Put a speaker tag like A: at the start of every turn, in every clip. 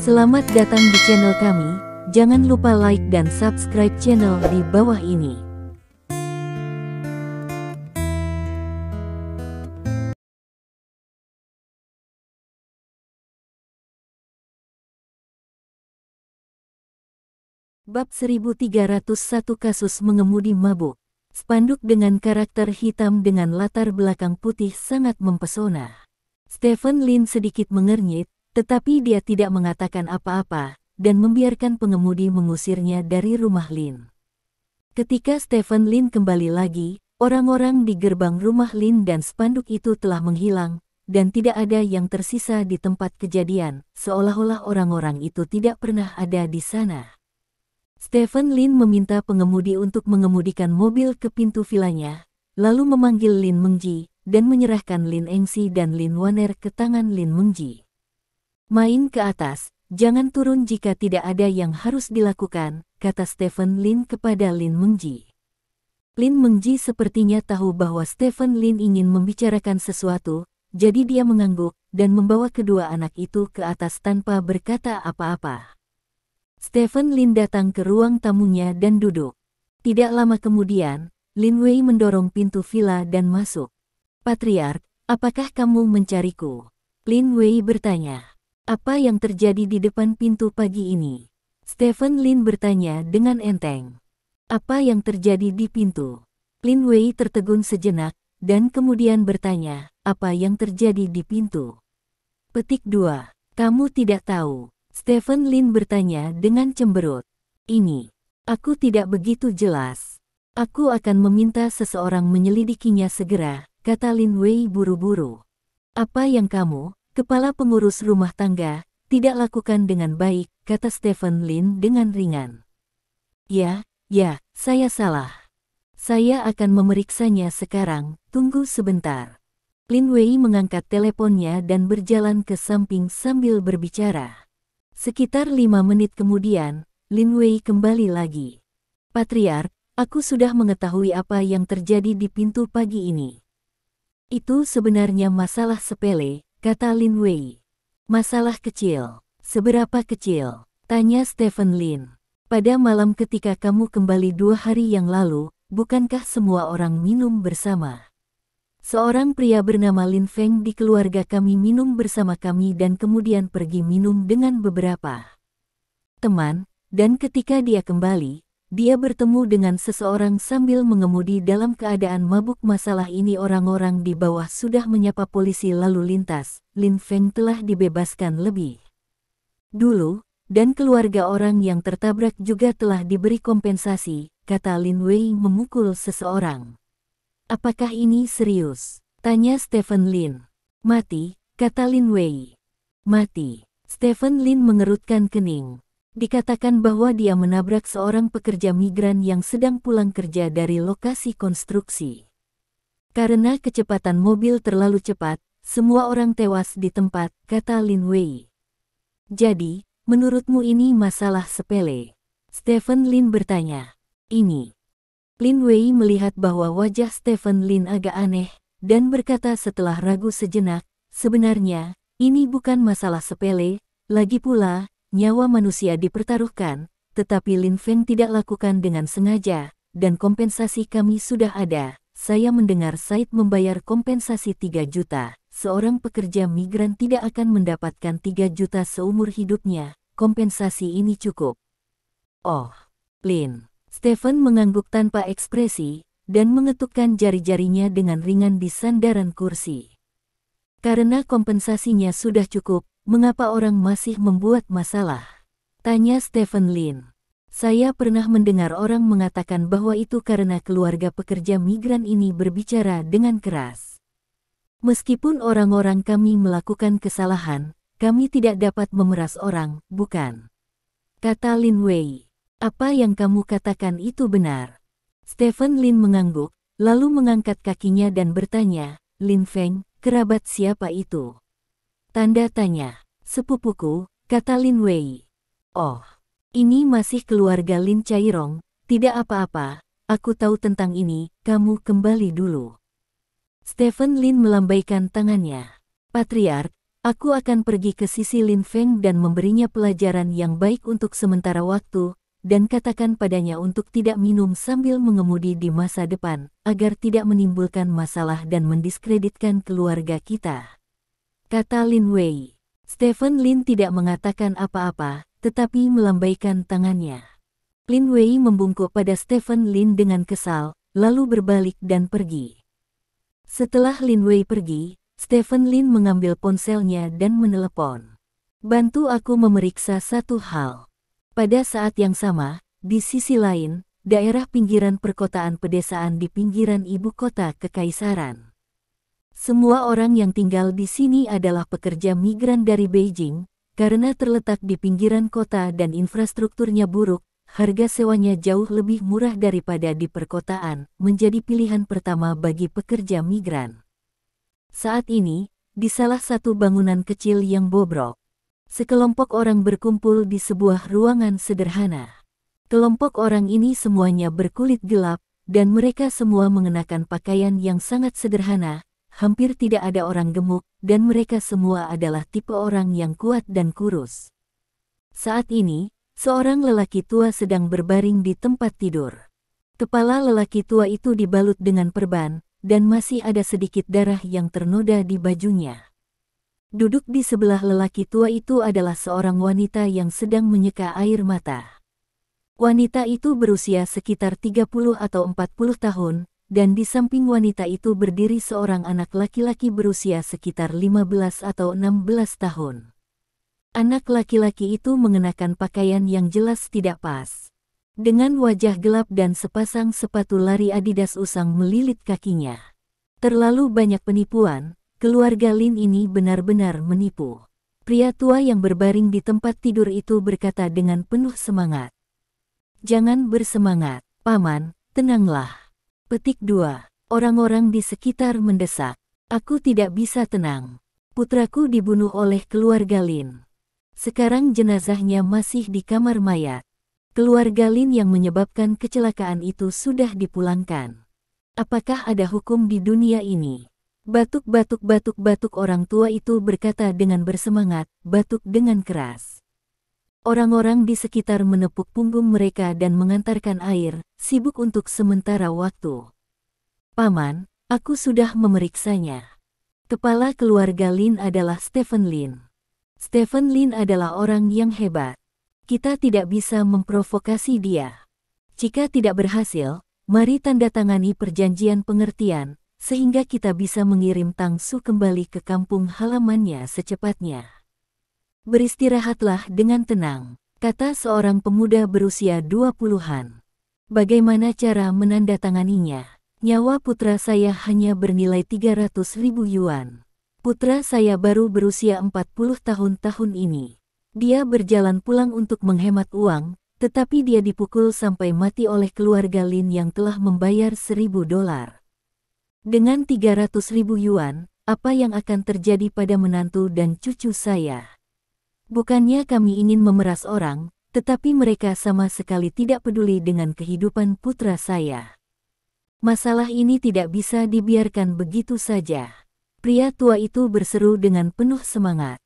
A: Selamat datang di channel kami, jangan lupa like dan subscribe channel di bawah ini. Bab 1301 Kasus Mengemudi Mabuk. Spanduk dengan karakter hitam dengan latar belakang putih sangat mempesona. Stephen Lin sedikit mengernyit, tetapi dia tidak mengatakan apa-apa, dan membiarkan pengemudi mengusirnya dari rumah Lin. Ketika Stephen Lin kembali lagi, orang-orang di gerbang rumah Lin dan spanduk itu telah menghilang, dan tidak ada yang tersisa di tempat kejadian, seolah-olah orang-orang itu tidak pernah ada di sana. Stephen Lin meminta pengemudi untuk mengemudikan mobil ke pintu vilanya, lalu memanggil Lin Mengji, dan menyerahkan Lin Engsi dan Lin Waner ke tangan Lin Mengji. Main ke atas, jangan turun jika tidak ada yang harus dilakukan, kata Stephen Lin kepada Lin Mengji. Lin Mengji sepertinya tahu bahwa Stephen Lin ingin membicarakan sesuatu, jadi dia mengangguk, dan membawa kedua anak itu ke atas tanpa berkata apa-apa. Stephen Lin datang ke ruang tamunya dan duduk. Tidak lama kemudian, Lin Wei mendorong pintu villa dan masuk. "Patriark, apakah kamu mencariku?" Lin Wei bertanya. "Apa yang terjadi di depan pintu pagi ini?" Stephen Lin bertanya dengan enteng. "Apa yang terjadi di pintu?" Lin Wei tertegun sejenak, dan kemudian bertanya, "Apa yang terjadi di pintu?" Petik 2. Kamu tidak tahu. Stephen Lin bertanya dengan cemberut. Aku tidak begitu jelas. Aku akan meminta seseorang menyelidikinya segera, kata Lin Wei buru-buru. Apa yang kamu, kepala pengurus rumah tangga, tidak lakukan dengan baik, kata Stephen Lin dengan ringan. Ya, saya salah. Saya akan memeriksanya sekarang, tunggu sebentar. Lin Wei mengangkat teleponnya dan berjalan ke samping sambil berbicara. Sekitar 5 menit kemudian, Lin Wei kembali lagi. "Patriark, aku sudah mengetahui apa yang terjadi di pintu pagi ini." "Itu sebenarnya masalah sepele," kata Lin Wei. "Masalah kecil. Seberapa kecil?" tanya Stephen Lin. "Pada malam ketika kamu kembali 2 hari yang lalu, bukankah semua orang minum bersama? Seorang pria bernama Lin Feng di keluarga kami minum bersama kami dan kemudian pergi minum dengan beberapa teman, dan ketika dia kembali, dia bertemu dengan seseorang sambil mengemudi dalam keadaan mabuk. Masalah ini orang-orang di bawah sudah menyapa polisi lalu lintas. Lin Feng telah dibebaskan lebih dulu, dan keluarga orang yang tertabrak juga telah diberi kompensasi, kata Lin Wei memukul seseorang. "Apakah ini serius?" tanya Stephen Lin. "Mati," kata Lin Wei. "Mati." Stephen Lin mengerutkan kening. Dikatakan bahwa dia menabrak seorang pekerja migran yang sedang pulang kerja dari lokasi konstruksi. Karena kecepatan mobil terlalu cepat, semua orang tewas di tempat, kata Lin Wei. "Jadi, menurutmu ini masalah sepele?" Stephen Lin bertanya. Lin Wei melihat bahwa wajah Stephen Lin agak aneh, dan berkata setelah ragu sejenak, "Sebenarnya, ini bukan masalah sepele, lagi pula, nyawa manusia dipertaruhkan, tetapi Lin Feng tidak lakukan dengan sengaja, dan kompensasi kami sudah ada. Saya mendengar Said membayar kompensasi 3 juta, seorang pekerja migran tidak akan mendapatkan 3 juta seumur hidupnya, kompensasi ini cukup." "Oh, Lin." Stephen mengangguk tanpa ekspresi, dan mengetukkan jari-jarinya dengan ringan di sandaran kursi. "Karena kompensasinya sudah cukup, mengapa orang masih membuat masalah?" tanya Stephen Lin. "Saya pernah mendengar orang mengatakan bahwa itu karena keluarga pekerja migran ini berbicara dengan keras. Meskipun orang-orang kami melakukan kesalahan, kami tidak dapat memeras orang, bukan?" kata Lin Wei. "Apa yang kamu katakan itu benar?" Stephen Lin mengangguk, lalu mengangkat kakinya dan bertanya, "Lin Feng, kerabat siapa itu?" Tanda tanya. "Sepupuku," kata Lin Wei. "Oh, ini masih keluarga Lin Cairong, tidak apa-apa, aku tahu tentang ini, kamu kembali dulu." Stephen Lin melambaikan tangannya. "Patriark, Aku akan pergi ke sisi Lin Feng dan memberinya pelajaran yang baik untuk sementara waktu, dan katakan padanya untuk tidak minum sambil mengemudi di masa depan, agar tidak menimbulkan masalah dan mendiskreditkan keluarga kita. Kata Lin Wei. Stephen Lin tidak mengatakan apa-apa, tetapi melambaikan tangannya. Lin Wei membungkuk pada Stephen Lin dengan kesal, lalu berbalik dan pergi. Setelah Lin Wei pergi, Stephen Lin mengambil ponselnya dan menelepon. Bantu aku memeriksa satu hal. Pada saat yang sama, di sisi lain, daerah pinggiran perkotaan pedesaan di pinggiran ibu kota kekaisaran. Semua orang yang tinggal di sini adalah pekerja migran dari Beijing, karena terletak di pinggiran kota dan infrastrukturnya buruk, harga sewanya jauh lebih murah daripada di perkotaan, menjadi pilihan pertama bagi pekerja migran. Saat ini, di salah satu bangunan kecil yang bobrok, sekelompok orang berkumpul di sebuah ruangan sederhana. Kelompok orang ini semuanya berkulit gelap, dan mereka semua mengenakan pakaian yang sangat sederhana, hampir tidak ada orang gemuk, dan mereka semua adalah tipe orang yang kuat dan kurus. Saat ini, seorang lelaki tua sedang berbaring di tempat tidur. Kepala lelaki tua itu dibalut dengan perban, dan masih ada sedikit darah yang ternoda di bajunya. Duduk di sebelah lelaki tua itu adalah seorang wanita yang sedang menyeka air mata. Wanita itu berusia sekitar 30 atau 40 tahun, dan di samping wanita itu berdiri seorang anak laki-laki berusia sekitar 15 atau 16 tahun. Anak laki-laki itu mengenakan pakaian yang jelas tidak pas. Dengan wajah gelap dan sepasang sepatu lari Adidas usang melilit kakinya. Terlalu banyak penipuan, keluarga Lin ini benar-benar menipu. Pria tua yang berbaring di tempat tidur itu berkata dengan penuh semangat. Jangan bersemangat, Paman, tenanglah. Petik 2. Orang-orang di sekitar mendesak. Aku tidak bisa tenang. Putraku dibunuh oleh keluarga Lin. Sekarang jenazahnya masih di kamar mayat. Keluarga Lin yang menyebabkan kecelakaan itu sudah dipulangkan. Apakah ada hukum di dunia ini? Batuk orang tua itu berkata dengan bersemangat, batuk dengan keras. Orang-orang di sekitar menepuk punggung mereka dan mengantarkan air, sibuk untuk sementara waktu. Paman, aku sudah memeriksanya. Kepala keluarga Lin adalah Stephen Lin. Stephen Lin adalah orang yang hebat. Kita tidak bisa memprovokasi dia. Jika tidak berhasil, mari tanda tangani perjanjian pengertian, sehingga kita bisa mengirim Tang Su kembali ke kampung halamannya secepatnya. Beristirahatlah dengan tenang, kata seorang pemuda berusia 20-an. Bagaimana cara menandatanganinya? Nyawa putra saya hanya bernilai 300.000 yuan. Putra saya baru berusia 40 tahun ini. Dia berjalan pulang untuk menghemat uang, tetapi dia dipukul sampai mati oleh keluarga Lin yang telah membayar $1.000. Dengan 300.000 yuan, apa yang akan terjadi pada menantu dan cucu saya? Bukannya kami ingin memeras orang, tetapi mereka sama sekali tidak peduli dengan kehidupan putra saya. Masalah ini tidak bisa dibiarkan begitu saja. Pria tua itu berseru dengan penuh semangat.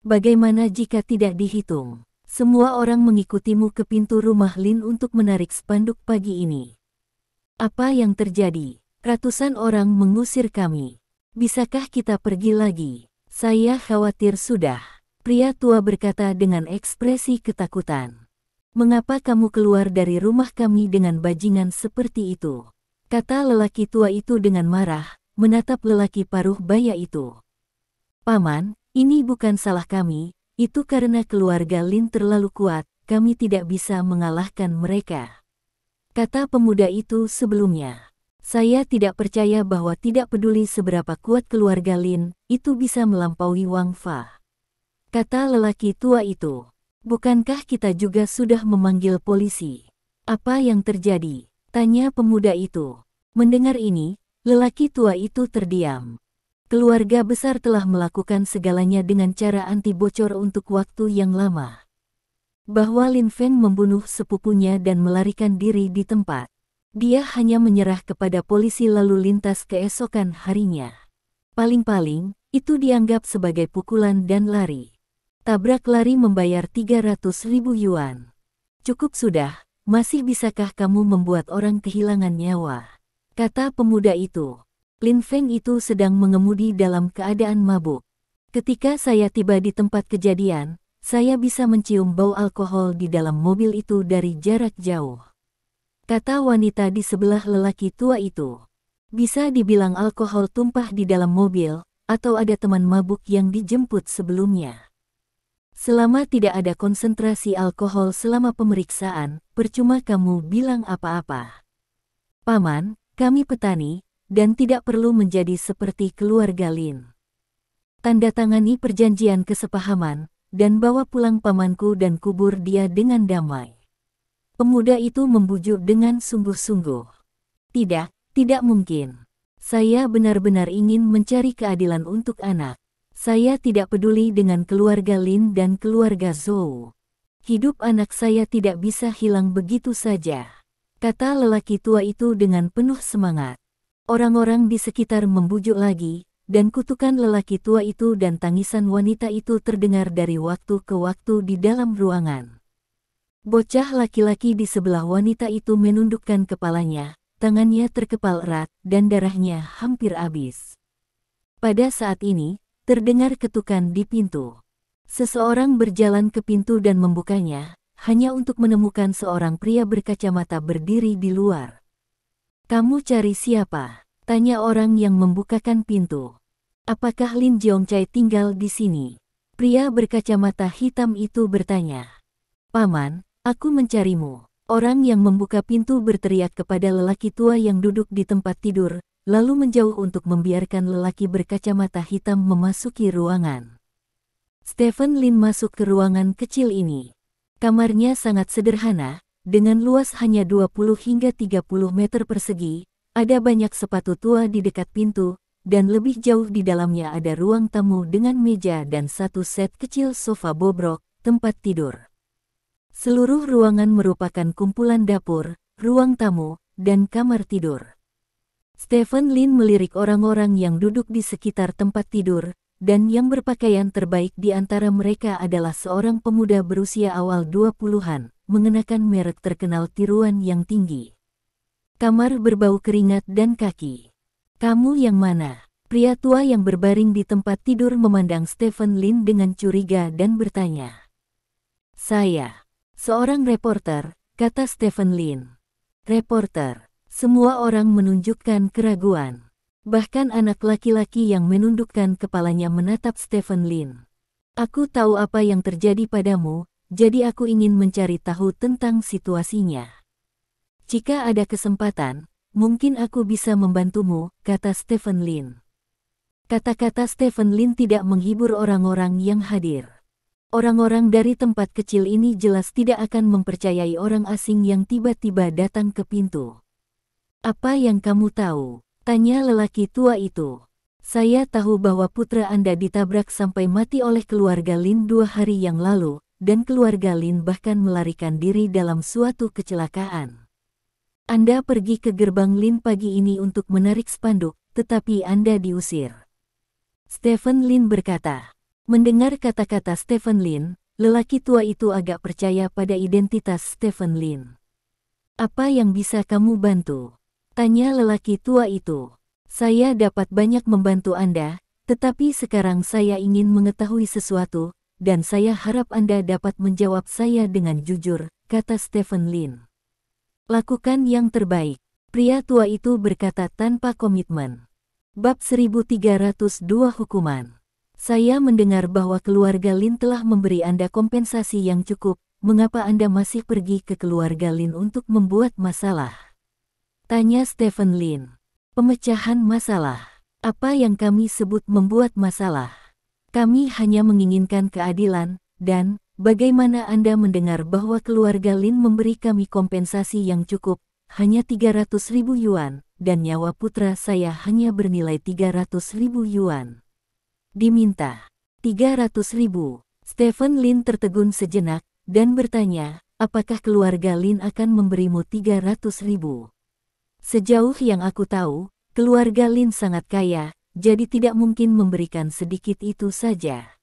A: Bagaimana jika tidak dihitung? Semua orang mengikutimu ke pintu rumah Lin untuk menarik spanduk pagi ini. Apa yang terjadi? Ratusan orang mengusir kami. Bisakah kita pergi lagi? Saya khawatir sudah. Pria tua berkata dengan ekspresi ketakutan. Mengapa kamu keluar dari rumah kami dengan bajingan seperti itu? Kata lelaki tua itu dengan marah, menatap lelaki paruh baya itu. Paman, ini bukan salah kami, itu karena keluarga Lin terlalu kuat, kami tidak bisa mengalahkan mereka. Kata pemuda itu sebelumnya. Saya tidak percaya bahwa tidak peduli seberapa kuat keluarga Lin, itu bisa melampaui Wang Fa. Kata lelaki tua itu. Bukankah kita juga sudah memanggil polisi? Apa yang terjadi? Tanya pemuda itu. Mendengar ini, lelaki tua itu terdiam. Keluarga besar telah melakukan segalanya dengan cara anti bocor untuk waktu yang lama. Bahwa Lin Feng membunuh sepupunya dan melarikan diri di tempat. Dia hanya menyerah kepada polisi lalu lintas keesokan harinya. Paling-paling, itu dianggap sebagai pukulan dan lari. Tabrak lari membayar 300.000 yuan. Cukup sudah, masih bisakah kamu membuat orang kehilangan nyawa? Kata pemuda itu. Lin Feng itu sedang mengemudi dalam keadaan mabuk. Ketika saya tiba di tempat kejadian, saya bisa mencium bau alkohol di dalam mobil itu dari jarak jauh. Kata wanita di sebelah lelaki tua itu. Bisa dibilang alkohol tumpah di dalam mobil, atau ada teman mabuk yang dijemput sebelumnya. Selama tidak ada konsentrasi alkohol selama pemeriksaan, percuma kamu bilang apa-apa. Paman, kami petani, dan tidak perlu menjadi seperti keluarga Lin. Tanda tangani perjanjian kesepahaman, dan bawa pulang pamanku dan kubur dia dengan damai. Pemuda itu membujuk dengan sungguh-sungguh. Tidak mungkin. Saya benar-benar ingin mencari keadilan untuk anak. Saya tidak peduli dengan keluarga Lin dan keluarga Zhou. Hidup anak saya tidak bisa hilang begitu saja. Kata lelaki tua itu dengan penuh semangat. Orang-orang di sekitar membujuk lagi, dan kutukan lelaki tua itu dan tangisan wanita itu terdengar dari waktu ke waktu di dalam ruangan. Bocah laki-laki di sebelah wanita itu menundukkan kepalanya. Tangannya terkepal erat, dan darahnya hampir habis. Pada saat ini, terdengar ketukan di pintu. Seseorang berjalan ke pintu dan membukanya, hanya untuk menemukan seorang pria berkacamata berdiri di luar. "Kamu cari siapa?" tanya orang yang membukakan pintu. "Apakah Lin Jiongcai tinggal di sini?" Pria berkacamata hitam itu bertanya. "Paman, aku mencarimu." Orang yang membuka pintu berteriak kepada lelaki tua yang duduk di tempat tidur, lalu menjauh untuk membiarkan lelaki berkacamata hitam memasuki ruangan. Stephen Lin masuk ke ruangan kecil ini. Kamarnya sangat sederhana, dengan luas hanya 20 hingga 30 meter persegi, ada banyak sepatu tua di dekat pintu, dan lebih jauh di dalamnya ada ruang tamu dengan meja dan satu set kecil sofa bobrok, tempat tidur. Seluruh ruangan merupakan kumpulan dapur, ruang tamu, dan kamar tidur. Stephen Lin melirik orang-orang yang duduk di sekitar tempat tidur, dan yang berpakaian terbaik di antara mereka adalah seorang pemuda berusia awal 20-an, mengenakan merek terkenal tiruan yang tinggi. Kamar berbau keringat dan kaki. "Kamu yang mana?" Pria tua yang berbaring di tempat tidur memandang Stephen Lin dengan curiga dan bertanya. "Saya. Seorang reporter," kata Stephen Lin. "Reporter." Semua orang menunjukkan keraguan. Bahkan anak laki-laki yang menundukkan kepalanya menatap Stephen Lin. "Aku tahu apa yang terjadi padamu, jadi aku ingin mencari tahu tentang situasinya. Jika ada kesempatan, mungkin aku bisa membantumu," kata Stephen Lin. Kata-kata Stephen Lin tidak menghibur orang-orang yang hadir. Orang-orang dari tempat kecil ini jelas tidak akan mempercayai orang asing yang tiba-tiba datang ke pintu. "Apa yang kamu tahu?" tanya lelaki tua itu. "Saya tahu bahwa putra Anda ditabrak sampai mati oleh keluarga Lin 2 hari yang lalu, dan keluarga Lin bahkan melarikan diri dalam suatu kecelakaan. Anda pergi ke gerbang Lin pagi ini untuk menarik spanduk, tetapi Anda diusir." Stephen Lin berkata. Mendengar kata-kata Stephen Lin, lelaki tua itu agak percaya pada identitas Stephen Lin. "Apa yang bisa kamu bantu?" tanya lelaki tua itu. "Saya dapat banyak membantu Anda, tetapi sekarang saya ingin mengetahui sesuatu, dan saya harap Anda dapat menjawab saya dengan jujur," kata Stephen Lin. "Lakukan yang terbaik," pria tua itu berkata tanpa komitmen. Bab 1302 Hukuman. "Saya mendengar bahwa keluarga Lin telah memberi Anda kompensasi yang cukup. Mengapa Anda masih pergi ke keluarga Lin untuk membuat masalah?" tanya Stephen Lin. "Pemecahan masalah. Apa yang kami sebut membuat masalah? Kami hanya menginginkan keadilan, dan bagaimana Anda mendengar bahwa keluarga Lin memberi kami kompensasi yang cukup, hanya 300.000 yuan, dan nyawa putra saya hanya bernilai 300.000 yuan. Diminta 300.000. Stephen Lin tertegun sejenak, dan bertanya, "Apakah keluarga Lin akan memberimu 300.000? Sejauh yang aku tahu, keluarga Lin sangat kaya, jadi tidak mungkin memberikan sedikit itu saja.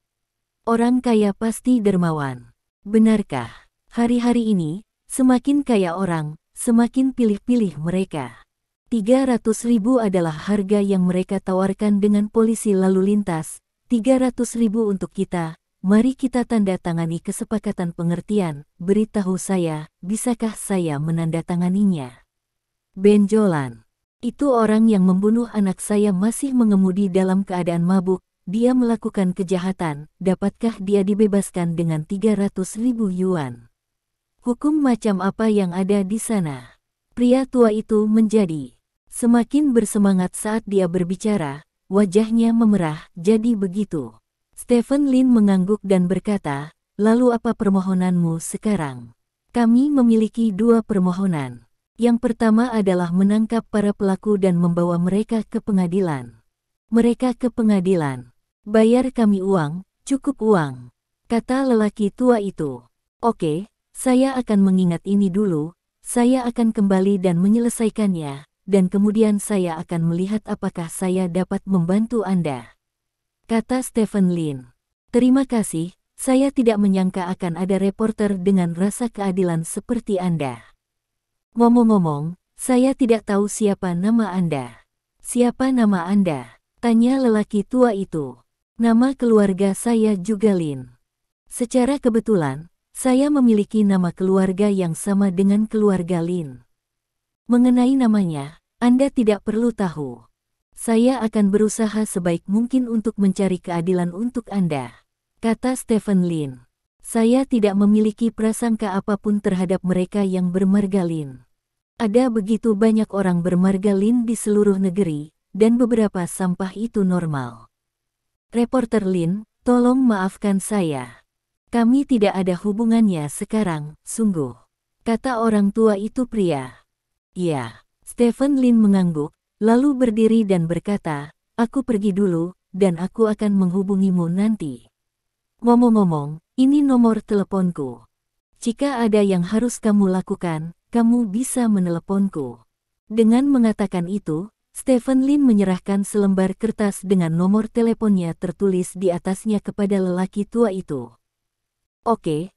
A: Orang kaya pasti dermawan. Benarkah? Hari-hari ini, semakin kaya orang, semakin pilih-pilih mereka. 300.000 adalah harga yang mereka tawarkan dengan polisi lalu lintas. 300.000 untuk kita. Mari kita tanda tangani kesepakatan pengertian. Beritahu saya, bisakah saya menandatanganinya? Benjolan. Itu orang yang membunuh anak saya masih mengemudi dalam keadaan mabuk. Dia melakukan kejahatan, dapatkah dia dibebaskan dengan 300.000 yuan? Hukum macam apa yang ada di sana? Pria tua itu menjadi semakin bersemangat saat dia berbicara, wajahnya memerah, jadi begitu. Stephen Lin mengangguk dan berkata, lalu apa permohonanmu sekarang? Kami memiliki 2 permohonan. Yang pertama adalah menangkap para pelaku dan membawa mereka ke pengadilan. Mereka ke pengadilan. Bayar kami uang, cukup uang, kata lelaki tua itu. Oke, saya akan mengingat ini dulu, saya akan kembali dan menyelesaikannya, dan kemudian saya akan melihat apakah saya dapat membantu Anda, kata Stephen Lin. Terima kasih, saya tidak menyangka akan ada reporter dengan rasa keadilan seperti Anda. Ngomong-ngomong, saya tidak tahu siapa nama Anda. Siapa nama Anda? Tanya lelaki tua itu. Nama keluarga saya juga Lin. Secara kebetulan, saya memiliki nama keluarga yang sama dengan keluarga Lin. Mengenai namanya, Anda tidak perlu tahu. Saya akan berusaha sebaik mungkin untuk mencari keadilan untuk Anda, kata Stephen Lin. Saya tidak memiliki prasangka apapun terhadap mereka yang bermarga Lin. Ada begitu banyak orang bermarga Lin di seluruh negeri, dan beberapa sampah itu normal. Reporter Lin, tolong maafkan saya. Kami tidak ada hubungannya sekarang, sungguh, kata orang tua itu pria. Ya, Stephen Lin mengangguk, lalu berdiri dan berkata, aku pergi dulu, dan aku akan menghubungimu nanti. Ngomong-ngomong, ini nomor teleponku. Jika ada yang harus kamu lakukan, kamu bisa meneleponku. Dengan mengatakan itu, Stephen Lin menyerahkan selembar kertas dengan nomor teleponnya tertulis di atasnya kepada lelaki tua itu. Oke,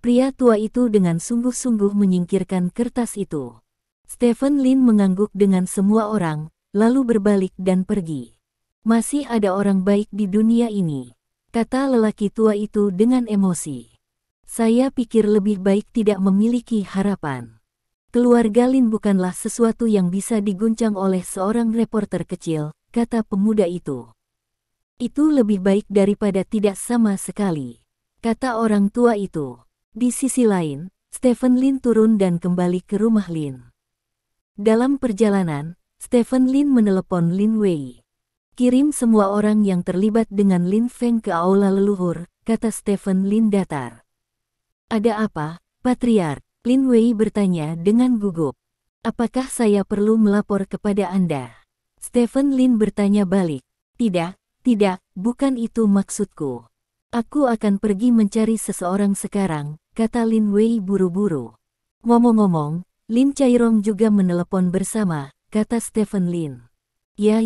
A: pria tua itu dengan sungguh-sungguh menyingkirkan kertas itu. Stephen Lin mengangguk dengan semua orang, lalu berbalik dan pergi. Masih ada orang baik di dunia ini, kata lelaki tua itu dengan emosi. Saya pikir lebih baik tidak memiliki harapan. Keluarga Lin bukanlah sesuatu yang bisa diguncang oleh seorang reporter kecil, kata pemuda itu. Itu lebih baik daripada tidak sama sekali, kata orang tua itu. Di sisi lain, Stephen Lin turun dan kembali ke rumah Lin. Dalam perjalanan, Stephen Lin menelepon Lin Wei. Kirim semua orang yang terlibat dengan Lin Feng ke aula leluhur, kata Stephen Lin datar. Ada apa, Patriark? Lin Wei bertanya dengan gugup. Apakah saya perlu melapor kepada Anda? Stephen Lin bertanya balik. Tidak, bukan itu maksudku. Aku akan pergi mencari seseorang sekarang, kata Lin Wei buru-buru. Ngomong-ngomong, Lin Chairong juga menelepon bersama, kata Stephen Lin. Ya.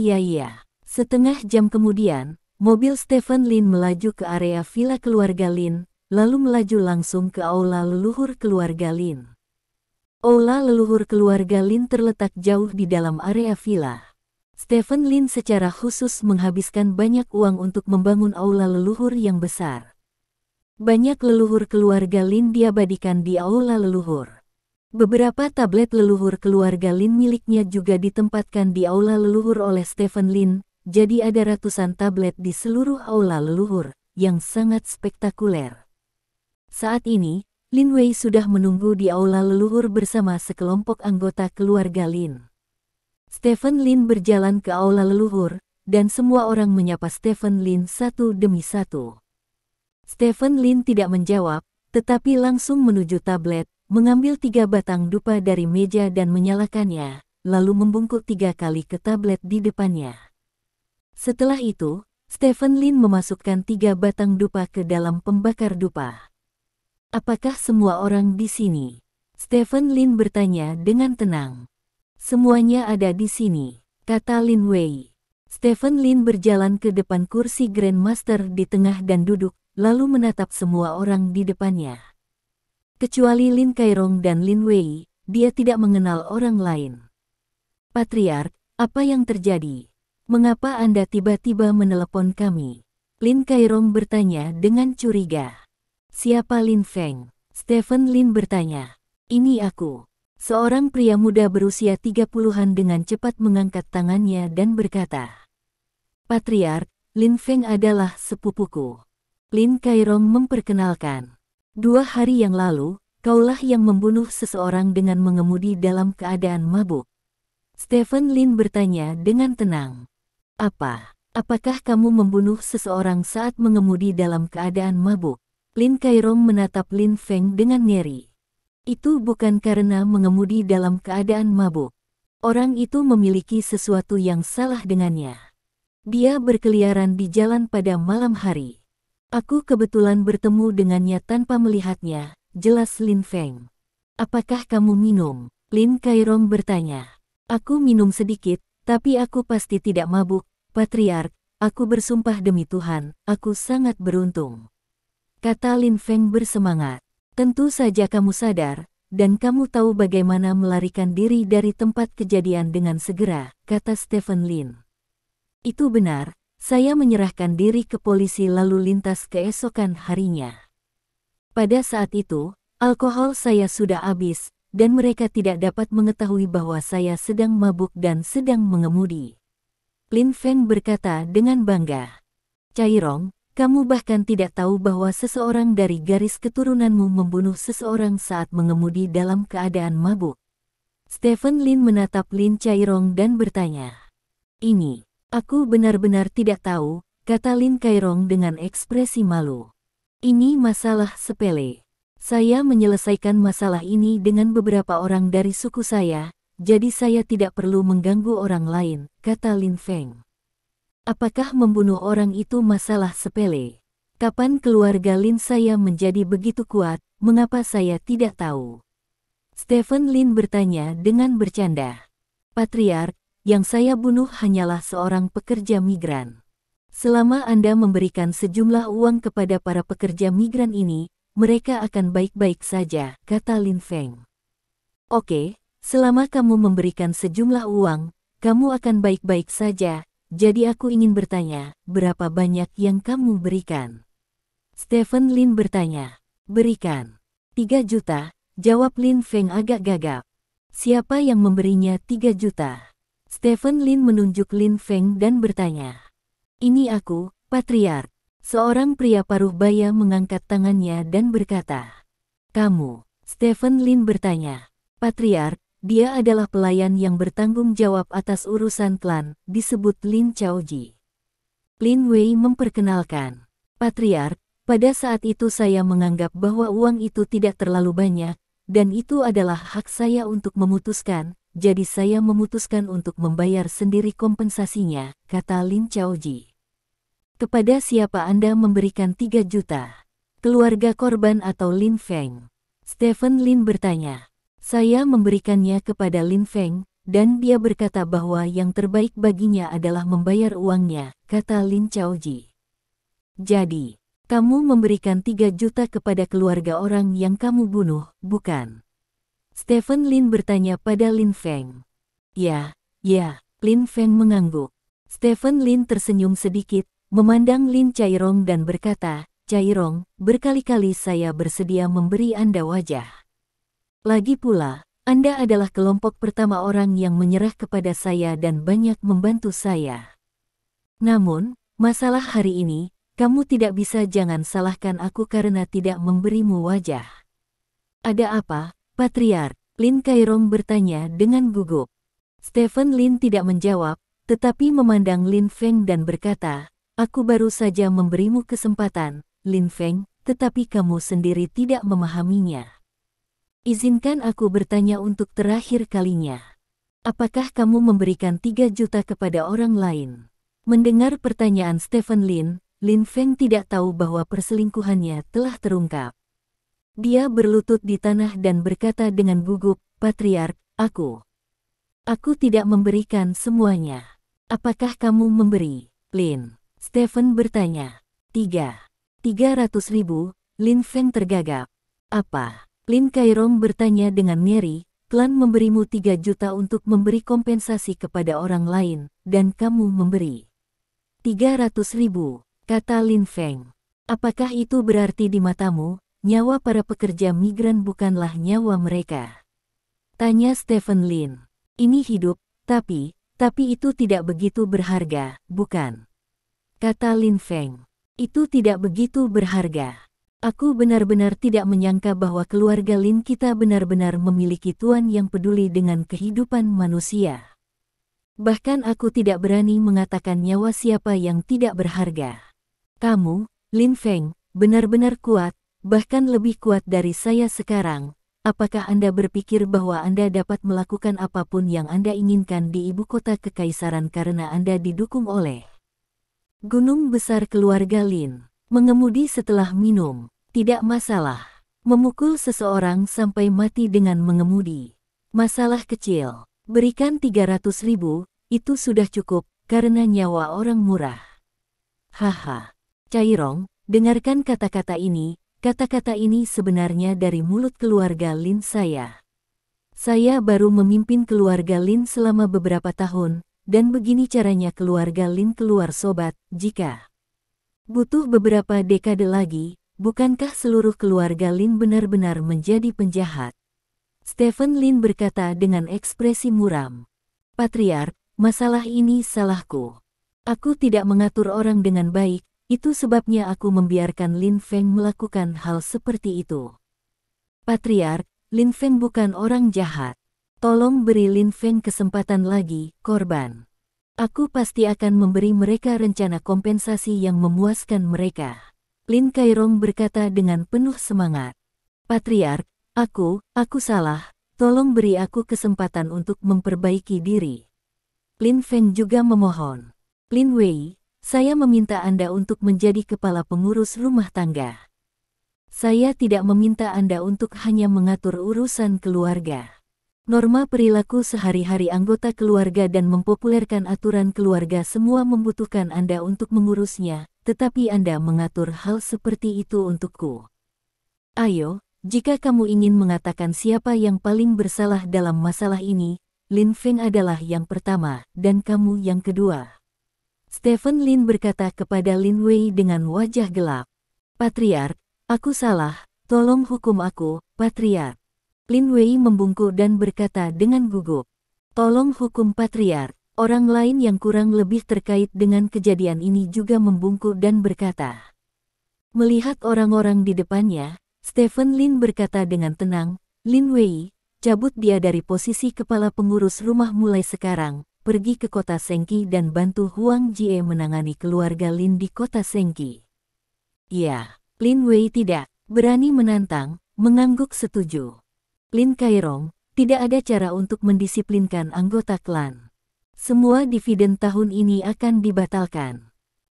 A: Setengah jam kemudian, mobil Stephen Lin melaju ke area villa keluarga Lin, lalu melaju langsung ke aula leluhur keluarga Lin. Aula leluhur keluarga Lin terletak jauh di dalam area villa. Stephen Lin secara khusus menghabiskan banyak uang untuk membangun aula leluhur yang besar. Banyak leluhur keluarga Lin diabadikan di aula leluhur. Beberapa tablet leluhur keluarga Lin miliknya juga ditempatkan di aula leluhur oleh Stephen Lin, jadi ada ratusan tablet di seluruh aula leluhur, yang sangat spektakuler. Saat ini, Lin Wei sudah menunggu di aula leluhur bersama sekelompok anggota keluarga Lin. Stephen Lin berjalan ke aula leluhur, dan semua orang menyapa Stephen Lin satu demi satu. Stephen Lin tidak menjawab, tetapi langsung menuju tablet, mengambil 3 batang dupa dari meja dan menyalakannya, lalu membungkuk 3 kali ke tablet di depannya. Setelah itu, Stephen Lin memasukkan 3 batang dupa ke dalam pembakar dupa. Apakah semua orang di sini? Stephen Lin bertanya dengan tenang. Semuanya ada di sini, kata Lin Wei. Stephen Lin berjalan ke depan kursi Grandmaster di tengah dan duduk, lalu menatap semua orang di depannya. Kecuali Lin Kairong dan Lin Wei, dia tidak mengenal orang lain. Patriark, apa yang terjadi? Mengapa Anda tiba-tiba menelepon kami? Lin Kairong bertanya dengan curiga. Siapa Lin Feng? Stephen Lin bertanya. Ini aku. Seorang pria muda berusia 30-an dengan cepat mengangkat tangannya dan berkata. Patriark, Lin Feng adalah sepupuku. Lin Kairong memperkenalkan. 2 hari yang lalu, kaulah yang membunuh seseorang dengan mengemudi dalam keadaan mabuk. Stephen Lin bertanya dengan tenang. Apakah kamu membunuh seseorang saat mengemudi dalam keadaan mabuk? Lin Kairong menatap Lin Feng dengan ngeri. Itu bukan karena mengemudi dalam keadaan mabuk. Orang itu memiliki sesuatu yang salah dengannya. Dia berkeliaran di jalan pada malam hari. Aku kebetulan bertemu dengannya tanpa melihatnya, jelas Lin Feng. Apakah kamu minum? Lin Kairong bertanya. Aku minum sedikit, tapi aku pasti tidak mabuk, Patriark. Aku bersumpah demi Tuhan, aku sangat beruntung. Kata Lin Feng bersemangat. Tentu saja kamu sadar, dan kamu tahu bagaimana melarikan diri dari tempat kejadian dengan segera, kata Stephen Lin. Itu benar, saya menyerahkan diri ke polisi lalu lintas keesokan harinya. Pada saat itu, alkohol saya sudah habis, dan mereka tidak dapat mengetahui bahwa saya sedang mabuk dan sedang mengemudi. Lin Feng berkata dengan bangga. Cairong, kamu bahkan tidak tahu bahwa seseorang dari garis keturunanmu membunuh seseorang saat mengemudi dalam keadaan mabuk. Stephen Lin menatap Lin Cairong dan bertanya. Ini, aku benar-benar tidak tahu, kata Lin Cairong dengan ekspresi malu. Ini masalah sepele. Saya menyelesaikan masalah ini dengan beberapa orang dari suku saya, jadi saya tidak perlu mengganggu orang lain, kata Lin Feng. Apakah membunuh orang itu masalah sepele? Kapan keluarga Lin saya menjadi begitu kuat, mengapa saya tidak tahu? Stephen Lin bertanya dengan bercanda. Patriark, yang saya bunuh hanyalah seorang pekerja migran. Selama Anda memberikan sejumlah uang kepada para pekerja migran ini, mereka akan baik-baik saja, kata Lin Feng. Oke, selama kamu memberikan sejumlah uang, kamu akan baik-baik saja. Jadi aku ingin bertanya, berapa banyak yang kamu berikan? Stephen Lin bertanya. Berikan. 3 juta, jawab Lin Feng agak gagap. Siapa yang memberinya 3 juta? Stephen Lin menunjuk Lin Feng dan bertanya. Ini aku, Patriark. Seorang pria paruh baya mengangkat tangannya dan berkata. Kamu, Stephen Lin bertanya. Patriark. Dia adalah pelayan yang bertanggung jawab atas urusan klan, disebut Lin Chaoji. Lin Wei memperkenalkan. Patriark, pada saat itu saya menganggap bahwa uang itu tidak terlalu banyak, dan itu adalah hak saya untuk memutuskan, jadi saya memutuskan untuk membayar sendiri kompensasinya, kata Lin Chaoji. Kepada siapa Anda memberikan 3 juta? Keluarga korban atau Lin Feng? Stephen Lin bertanya. Saya memberikannya kepada Lin Feng, dan dia berkata bahwa yang terbaik baginya adalah membayar uangnya, kata Lin Chaoji. Jadi, kamu memberikan 3 juta kepada keluarga orang yang kamu bunuh, bukan? Stephen Lin bertanya pada Lin Feng. Ya, Lin Feng mengangguk. Stephen Lin tersenyum sedikit, memandang Lin Cairong dan berkata, Cairong, berkali-kali saya bersedia memberi Anda wajah. Lagi pula, Anda adalah kelompok pertama orang yang menyerah kepada saya dan banyak membantu saya. Namun, masalah hari ini, kamu tidak bisa jangan salahkan aku karena tidak memberimu wajah. Ada apa, Patriark? Lin Kairong bertanya dengan gugup. Stephen Lin tidak menjawab, tetapi memandang Lin Feng dan berkata, aku baru saja memberimu kesempatan, Lin Feng, tetapi kamu sendiri tidak memahaminya. Izinkan aku bertanya untuk terakhir kalinya. Apakah kamu memberikan 3 juta kepada orang lain? Mendengar pertanyaan Stephen Lin, Lin Feng tidak tahu bahwa perselingkuhannya telah terungkap. Dia berlutut di tanah dan berkata dengan gugup, Patriark, aku tidak memberikan semuanya. Apakah kamu memberi, Lin? Stephen bertanya. 300.000, Lin Feng tergagap. Apa? Lin Kairong bertanya dengan ngeri. Klan memberimu 3 juta untuk memberi kompensasi kepada orang lain, dan kamu memberi 300.000, kata Lin Feng. Apakah itu berarti di matamu, nyawa para pekerja migran bukanlah nyawa mereka? Tanya Stephen Lin. Ini hidup, tapi itu tidak begitu berharga, bukan? Kata Lin Feng. Itu tidak begitu berharga. Aku benar-benar tidak menyangka bahwa keluarga Lin kita benar-benar memiliki tuan yang peduli dengan kehidupan manusia. Bahkan aku tidak berani mengatakan nyawa siapa yang tidak berharga. Kamu, Lin Feng, benar-benar kuat, bahkan lebih kuat dari saya sekarang. Apakah Anda berpikir bahwa Anda dapat melakukan apapun yang Anda inginkan di ibu kota kekaisaran karena Anda didukung oleh gunung besar keluarga Lin? Mengemudi setelah minum, tidak masalah. Memukul seseorang sampai mati dengan mengemudi, masalah kecil. Berikan 300.000, itu sudah cukup, karena nyawa orang murah. Haha. Cairong, dengarkan kata-kata ini. Kata-kata ini sebenarnya dari mulut keluarga Lin saya. Saya baru memimpin keluarga Lin selama beberapa tahun, dan begini caranya keluarga Lin keluar sobat. Jika butuh beberapa dekade lagi, bukankah seluruh keluarga Lin benar-benar menjadi penjahat? Stephen Lin berkata dengan ekspresi muram. Patriark, masalah ini salahku. Aku tidak mengatur orang dengan baik. Itu sebabnya aku membiarkan Lin Feng melakukan hal seperti itu. Patriark, Lin Feng bukan orang jahat. Tolong beri Lin Feng kesempatan lagi, korban. Aku pasti akan memberi mereka rencana kompensasi yang memuaskan mereka. Lin Kairong berkata dengan penuh semangat. Patriark, aku salah. Tolong beri aku kesempatan untuk memperbaiki diri. Lin Feng juga memohon. Lin Wei, saya meminta Anda untuk menjadi kepala pengurus rumah tangga. Saya tidak meminta Anda untuk hanya mengatur urusan keluarga. Norma perilaku sehari-hari anggota keluarga dan mempopulerkan aturan keluarga semua membutuhkan Anda untuk mengurusnya, tetapi Anda mengatur hal seperti itu untukku. Ayo, jika kamu ingin mengatakan siapa yang paling bersalah dalam masalah ini, Lin Feng adalah yang pertama, dan kamu yang kedua. Stephen Lin berkata kepada Lin Wei dengan wajah gelap. Patriark, aku salah, tolong hukum aku, Patriark. Lin Wei membungkuk dan berkata dengan gugup. Tolong hukum Patriark. Orang lain yang kurang lebih terkait dengan kejadian ini juga membungkuk dan berkata. Melihat orang-orang di depannya, Stephen Lin berkata dengan tenang, Lin Wei, cabut dia dari posisi kepala pengurus rumah mulai sekarang. Pergi ke kota Sengki dan bantu Huang Jie menangani keluarga Lin di kota Sengki. Ya, Lin Wei tidak berani menantang, mengangguk setuju. Lin Kairong, tidak ada cara untuk mendisiplinkan anggota klan. Semua dividen tahun ini akan dibatalkan.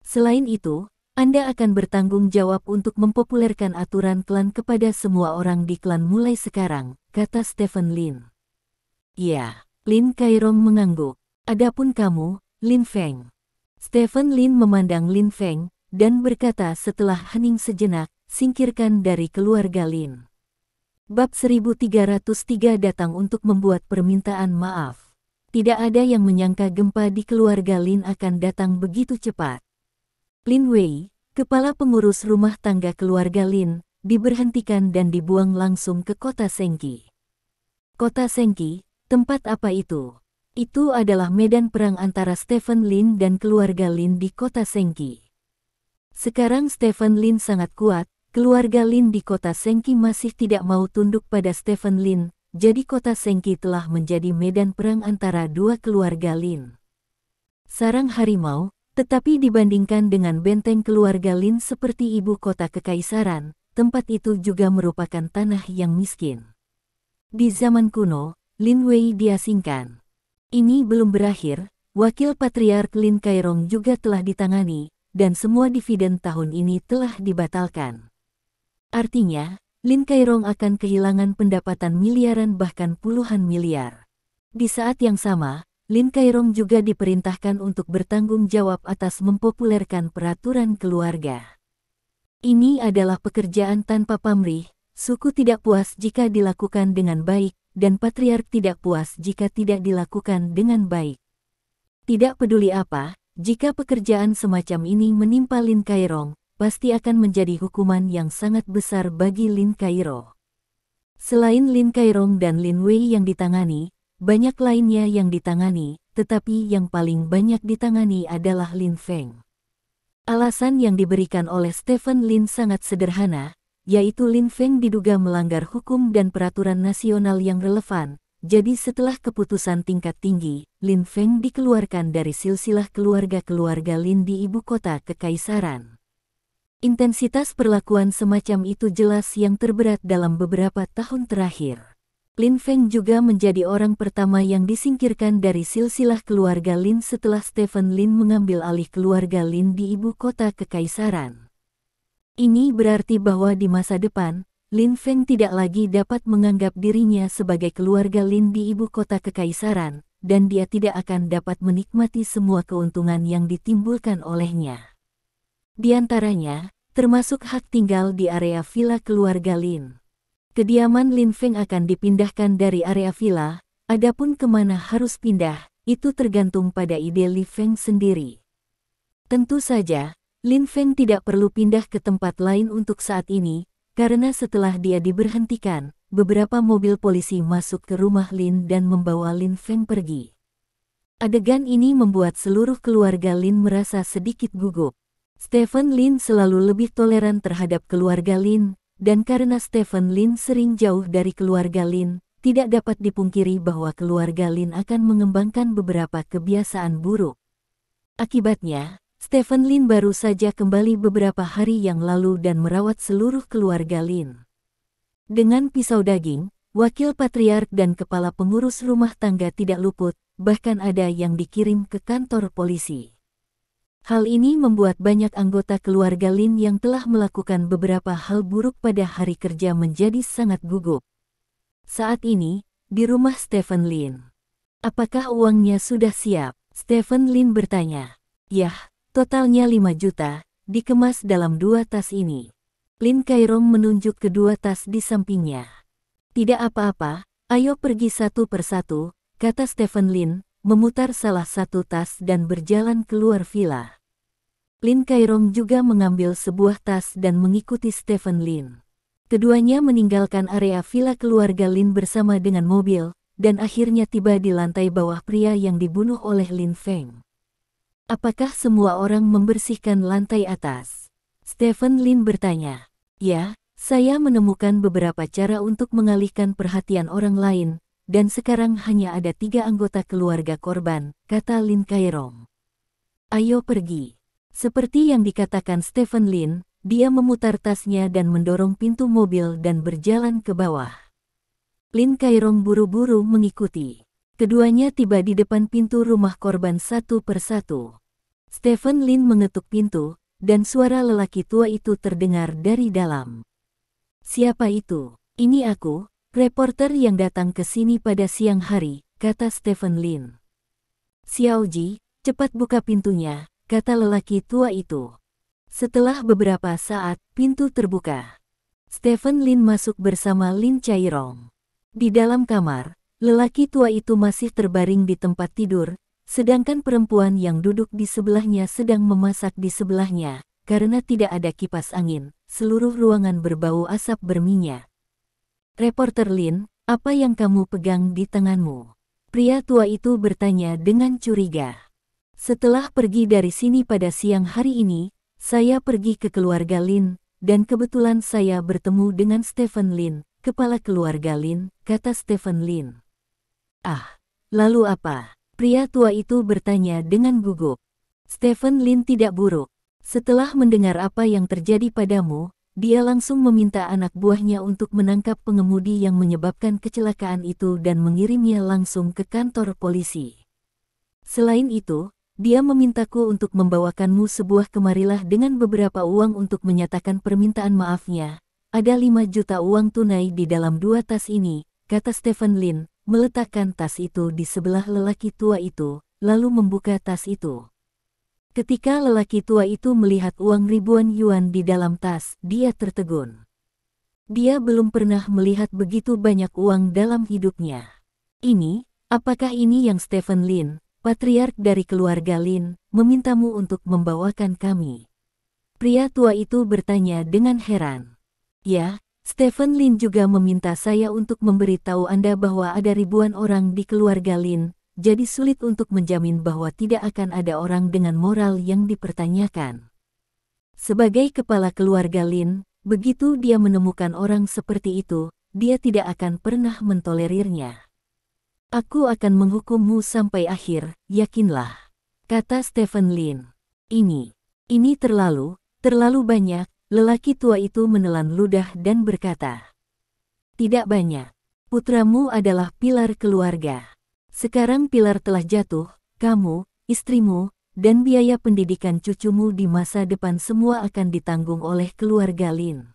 A: Selain itu, Anda akan bertanggung jawab untuk mempopulerkan aturan klan kepada semua orang di klan mulai sekarang, kata Stephen Lin. Ya, Lin Kairong mengangguk. Adapun kamu, Lin Feng. Stephen Lin memandang Lin Feng, dan berkata setelah hening sejenak, singkirkan dari keluarga Lin. Bab 1303 datang untuk membuat permintaan maaf. Tidak ada yang menyangka gempa di keluarga Lin akan datang begitu cepat. Lin Wei, kepala pengurus rumah tangga keluarga Lin, diberhentikan dan dibuang langsung ke kota Sengki. Kota Sengki, tempat apa itu? Itu adalah medan perang antara Stephen Lin dan keluarga Lin di kota Sengki. Sekarang Stephen Lin sangat kuat, keluarga Lin di kota Sengki masih tidak mau tunduk pada Stephen Lin, jadi kota Sengki telah menjadi medan perang antara dua keluarga Lin. Sarang harimau, tetapi dibandingkan dengan benteng keluarga Lin seperti ibu kota kekaisaran, tempat itu juga merupakan tanah yang miskin. Di zaman kuno, Lin Wei diasingkan. Ini belum berakhir, wakil patriark Lin Kairong juga telah ditangani, dan semua dividen tahun ini telah dibatalkan. Artinya, Lin Kairong akan kehilangan pendapatan miliaran bahkan puluhan miliar. Di saat yang sama, Lin Kairong juga diperintahkan untuk bertanggung jawab atas mempopulerkan peraturan keluarga. Ini adalah pekerjaan tanpa pamrih, suku tidak puas jika dilakukan dengan baik, dan patriark tidak puas jika tidak dilakukan dengan baik. Tidak peduli apa, jika pekerjaan semacam ini menimpa Lin Kairong, pasti akan menjadi hukuman yang sangat besar bagi Lin Kairo. Selain Lin Kairong dan Lin Wei yang ditangani, banyak lainnya yang ditangani, tetapi yang paling banyak ditangani adalah Lin Feng. Alasan yang diberikan oleh Stephen Lin sangat sederhana, yaitu Lin Feng diduga melanggar hukum dan peraturan nasional yang relevan. Jadi setelah keputusan tingkat tinggi, Lin Feng dikeluarkan dari silsilah keluarga-keluarga Lin di ibu kota kekaisaran. Intensitas perlakuan semacam itu jelas yang terberat dalam beberapa tahun terakhir. Lin Feng juga menjadi orang pertama yang disingkirkan dari silsilah keluarga Lin setelah Stephen Lin mengambil alih keluarga Lin di ibu kota kekaisaran. Ini berarti bahwa di masa depan, Lin Feng tidak lagi dapat menganggap dirinya sebagai keluarga Lin di ibu kota kekaisaran, dan dia tidak akan dapat menikmati semua keuntungan yang ditimbulkan olehnya. Di antaranya, termasuk hak tinggal di area villa keluarga Lin. Kediaman Lin Feng akan dipindahkan dari area villa, adapun kemana harus pindah, itu tergantung pada ide Li Feng sendiri. Tentu saja, Lin Feng tidak perlu pindah ke tempat lain untuk saat ini, karena setelah dia diberhentikan, beberapa mobil polisi masuk ke rumah Lin dan membawa Lin Feng pergi. Adegan ini membuat seluruh keluarga Lin merasa sedikit gugup. Stephen Lin selalu lebih toleran terhadap keluarga Lin, dan karena Stephen Lin sering jauh dari keluarga Lin, tidak dapat dipungkiri bahwa keluarga Lin akan mengembangkan beberapa kebiasaan buruk. Akibatnya, Stephen Lin baru saja kembali beberapa hari yang lalu dan merawat seluruh keluarga Lin. Dengan pisau daging, wakil patriark dan kepala pengurus rumah tangga tidak luput, bahkan ada yang dikirim ke kantor polisi. Hal ini membuat banyak anggota keluarga Lin yang telah melakukan beberapa hal buruk pada hari kerja menjadi sangat gugup. Saat ini, di rumah Stephen Lin. Apakah uangnya sudah siap? Stephen Lin bertanya. Yah, totalnya 5 juta, dikemas dalam 2 tas ini. Lin Kairong menunjuk kedua tas di sampingnya. Tidak apa-apa, ayo pergi satu persatu, kata Stephen Lin, memutar salah satu tas dan berjalan keluar villa. Lin Kairong juga mengambil sebuah tas dan mengikuti Stephen Lin. Keduanya meninggalkan area villa keluarga Lin bersama dengan mobil, dan akhirnya tiba di lantai bawah pria yang dibunuh oleh Lin Feng. Apakah semua orang membersihkan lantai atas? Stephen Lin bertanya. Ya, saya menemukan beberapa cara untuk mengalihkan perhatian orang lain, dan sekarang hanya ada 3 anggota keluarga korban, kata Lin Kairong. Ayo pergi. Seperti yang dikatakan Stephen Lin, dia memutar tasnya dan mendorong pintu mobil dan berjalan ke bawah. Lin Kairong buru-buru mengikuti. Keduanya tiba di depan pintu rumah korban satu persatu. Stephen Lin mengetuk pintu, dan suara lelaki tua itu terdengar dari dalam. Siapa itu? Ini aku, reporter yang datang ke sini pada siang hari, kata Stephen Lin. Xiaoji, cepat buka pintunya, kata lelaki tua itu. Setelah beberapa saat, pintu terbuka. Stephen Lin masuk bersama Lin Chairong. Di dalam kamar, lelaki tua itu masih terbaring di tempat tidur, sedangkan perempuan yang duduk di sebelahnya sedang memasak di sebelahnya. Karena tidak ada kipas angin, seluruh ruangan berbau asap berminyak. Reporter Lin, apa yang kamu pegang di tanganmu? Pria tua itu bertanya dengan curiga. Setelah pergi dari sini pada siang hari ini, saya pergi ke keluarga Lin, dan kebetulan saya bertemu dengan Stephen Lin, kepala keluarga Lin, kata Stephen Lin. Ah, lalu apa? Pria tua itu bertanya dengan gugup. Stephen Lin tidak buruk. Setelah mendengar apa yang terjadi padamu, dia langsung meminta anak buahnya untuk menangkap pengemudi yang menyebabkan kecelakaan itu dan mengirimnya langsung ke kantor polisi. Selain itu, dia memintaku untuk membawakanmu sebuah kemarilah dengan beberapa uang untuk menyatakan permintaan maafnya. Ada 5 juta uang tunai di dalam 2 tas ini, kata Stephen Lin, meletakkan tas itu di sebelah lelaki tua itu, lalu membuka tas itu. Ketika lelaki tua itu melihat uang ribuan yuan di dalam tas, dia tertegun. Dia belum pernah melihat begitu banyak uang dalam hidupnya. Apakah ini yang Stephen Lin, patriark dari keluarga Lin, memintamu untuk membawakan kami? Pria tua itu bertanya dengan heran. Ya, Stephen Lin juga meminta saya untuk memberitahu Anda bahwa ada ribuan orang di keluarga Lin, jadi sulit untuk menjamin bahwa tidak akan ada orang dengan moral yang dipertanyakan. Sebagai kepala keluarga Lin, begitu dia menemukan orang seperti itu, dia tidak akan pernah mentolerirnya. Aku akan menghukummu sampai akhir, yakinlah, kata Stephen Lin. Ini terlalu banyak, lelaki tua itu menelan ludah dan berkata. Tidak banyak. Putramu adalah pilar keluarga. Sekarang pilar telah jatuh, kamu, istrimu, dan biaya pendidikan cucumu di masa depan semua akan ditanggung oleh keluarga Lin.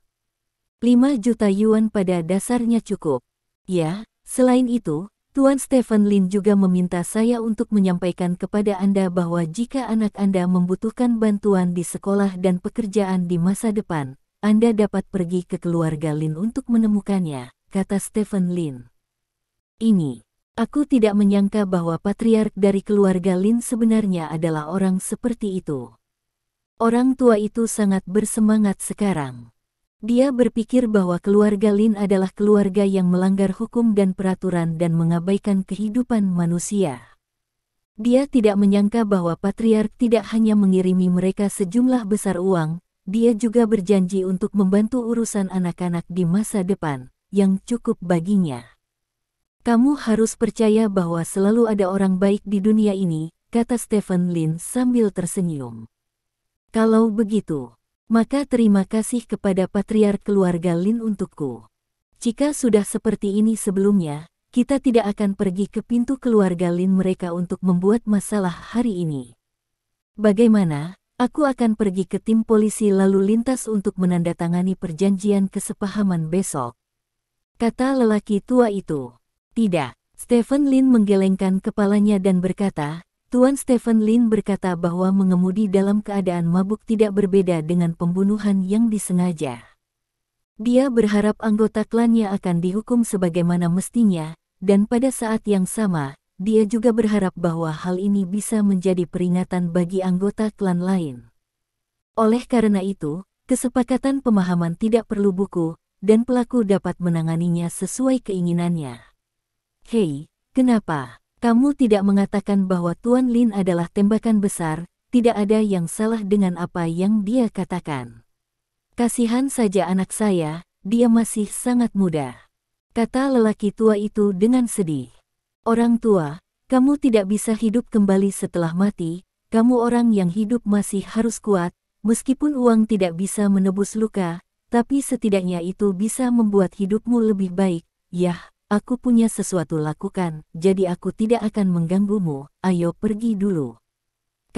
A: 5 juta yuan pada dasarnya cukup. Ya, selain itu, Tuan Stephen Lin juga meminta saya untuk menyampaikan kepada Anda bahwa jika anak Anda membutuhkan bantuan di sekolah dan pekerjaan di masa depan, Anda dapat pergi ke keluarga Lin untuk menemukannya, kata Stephen Lin. Aku tidak menyangka bahwa patriark dari keluarga Lin sebenarnya adalah orang seperti itu. Orang tua itu sangat bersemangat sekarang. Dia berpikir bahwa keluarga Lin adalah keluarga yang melanggar hukum dan peraturan dan mengabaikan kehidupan manusia. Dia tidak menyangka bahwa patriark tidak hanya mengirimi mereka sejumlah besar uang, dia juga berjanji untuk membantu urusan anak-anak di masa depan, yang cukup baginya. Kamu harus percaya bahwa selalu ada orang baik di dunia ini, kata Stephen Lin sambil tersenyum. Kalau begitu, maka terima kasih kepada patriark keluarga Lin untukku. Jika sudah seperti ini sebelumnya, kita tidak akan pergi ke pintu keluarga Lin mereka untuk membuat masalah hari ini. Bagaimana? Aku akan pergi ke tim polisi lalu lintas untuk menandatangani perjanjian kesepahaman besok, kata lelaki tua itu. Tidak, Stephen Lin menggelengkan kepalanya dan berkata, Tuan Stephen Lin berkata bahwa mengemudi dalam keadaan mabuk tidak berbeda dengan pembunuhan yang disengaja. Dia berharap anggota klannya akan dihukum sebagaimana mestinya, dan pada saat yang sama, dia juga berharap bahwa hal ini bisa menjadi peringatan bagi anggota klan lain. Oleh karena itu, kesepakatan pemahaman tidak perlu buku, dan pelaku dapat menanganinya sesuai keinginannya. Hei, kenapa? Kamu tidak mengatakan bahwa Tuan Lin adalah tembakan besar, tidak ada yang salah dengan apa yang dia katakan. Kasihan saja anak saya, dia masih sangat muda, kata lelaki tua itu dengan sedih. Orang tua, kamu tidak bisa hidup kembali setelah mati, kamu orang yang hidup masih harus kuat, meskipun uang tidak bisa menebus luka, tapi setidaknya itu bisa membuat hidupmu lebih baik, yah. Aku punya sesuatu lakukan, jadi aku tidak akan mengganggumu, ayo pergi dulu,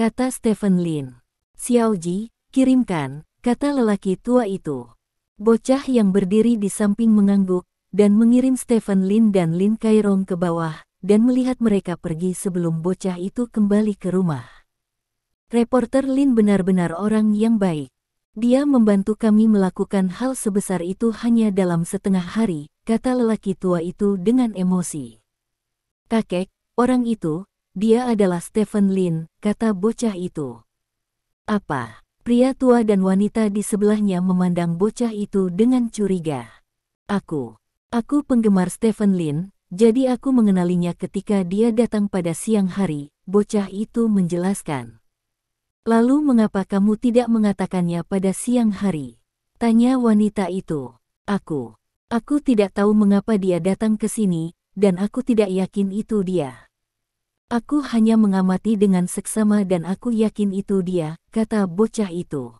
A: kata Stephen Lin. Xiaoji, kirimkan, kata lelaki tua itu. Bocah yang berdiri di samping mengangguk, dan mengirim Stephen Lin dan Lin Kairong ke bawah, dan melihat mereka pergi sebelum bocah itu kembali ke rumah. Reporter Lin benar-benar orang yang baik. Dia membantu kami melakukan hal sebesar itu hanya dalam setengah hari, kata lelaki tua itu dengan emosi. Kakek, orang itu, dia adalah Stephen Lin, kata bocah itu. Apa? Pria tua dan wanita di sebelahnya memandang bocah itu dengan curiga. Aku penggemar Stephen Lin, jadi aku mengenalinya ketika dia datang pada siang hari, bocah itu menjelaskan. Lalu mengapa kamu tidak mengatakannya pada siang hari? Tanya wanita itu. Aku tidak tahu mengapa dia datang ke sini, dan aku tidak yakin itu dia. Aku hanya mengamati dengan seksama dan aku yakin itu dia, kata bocah itu.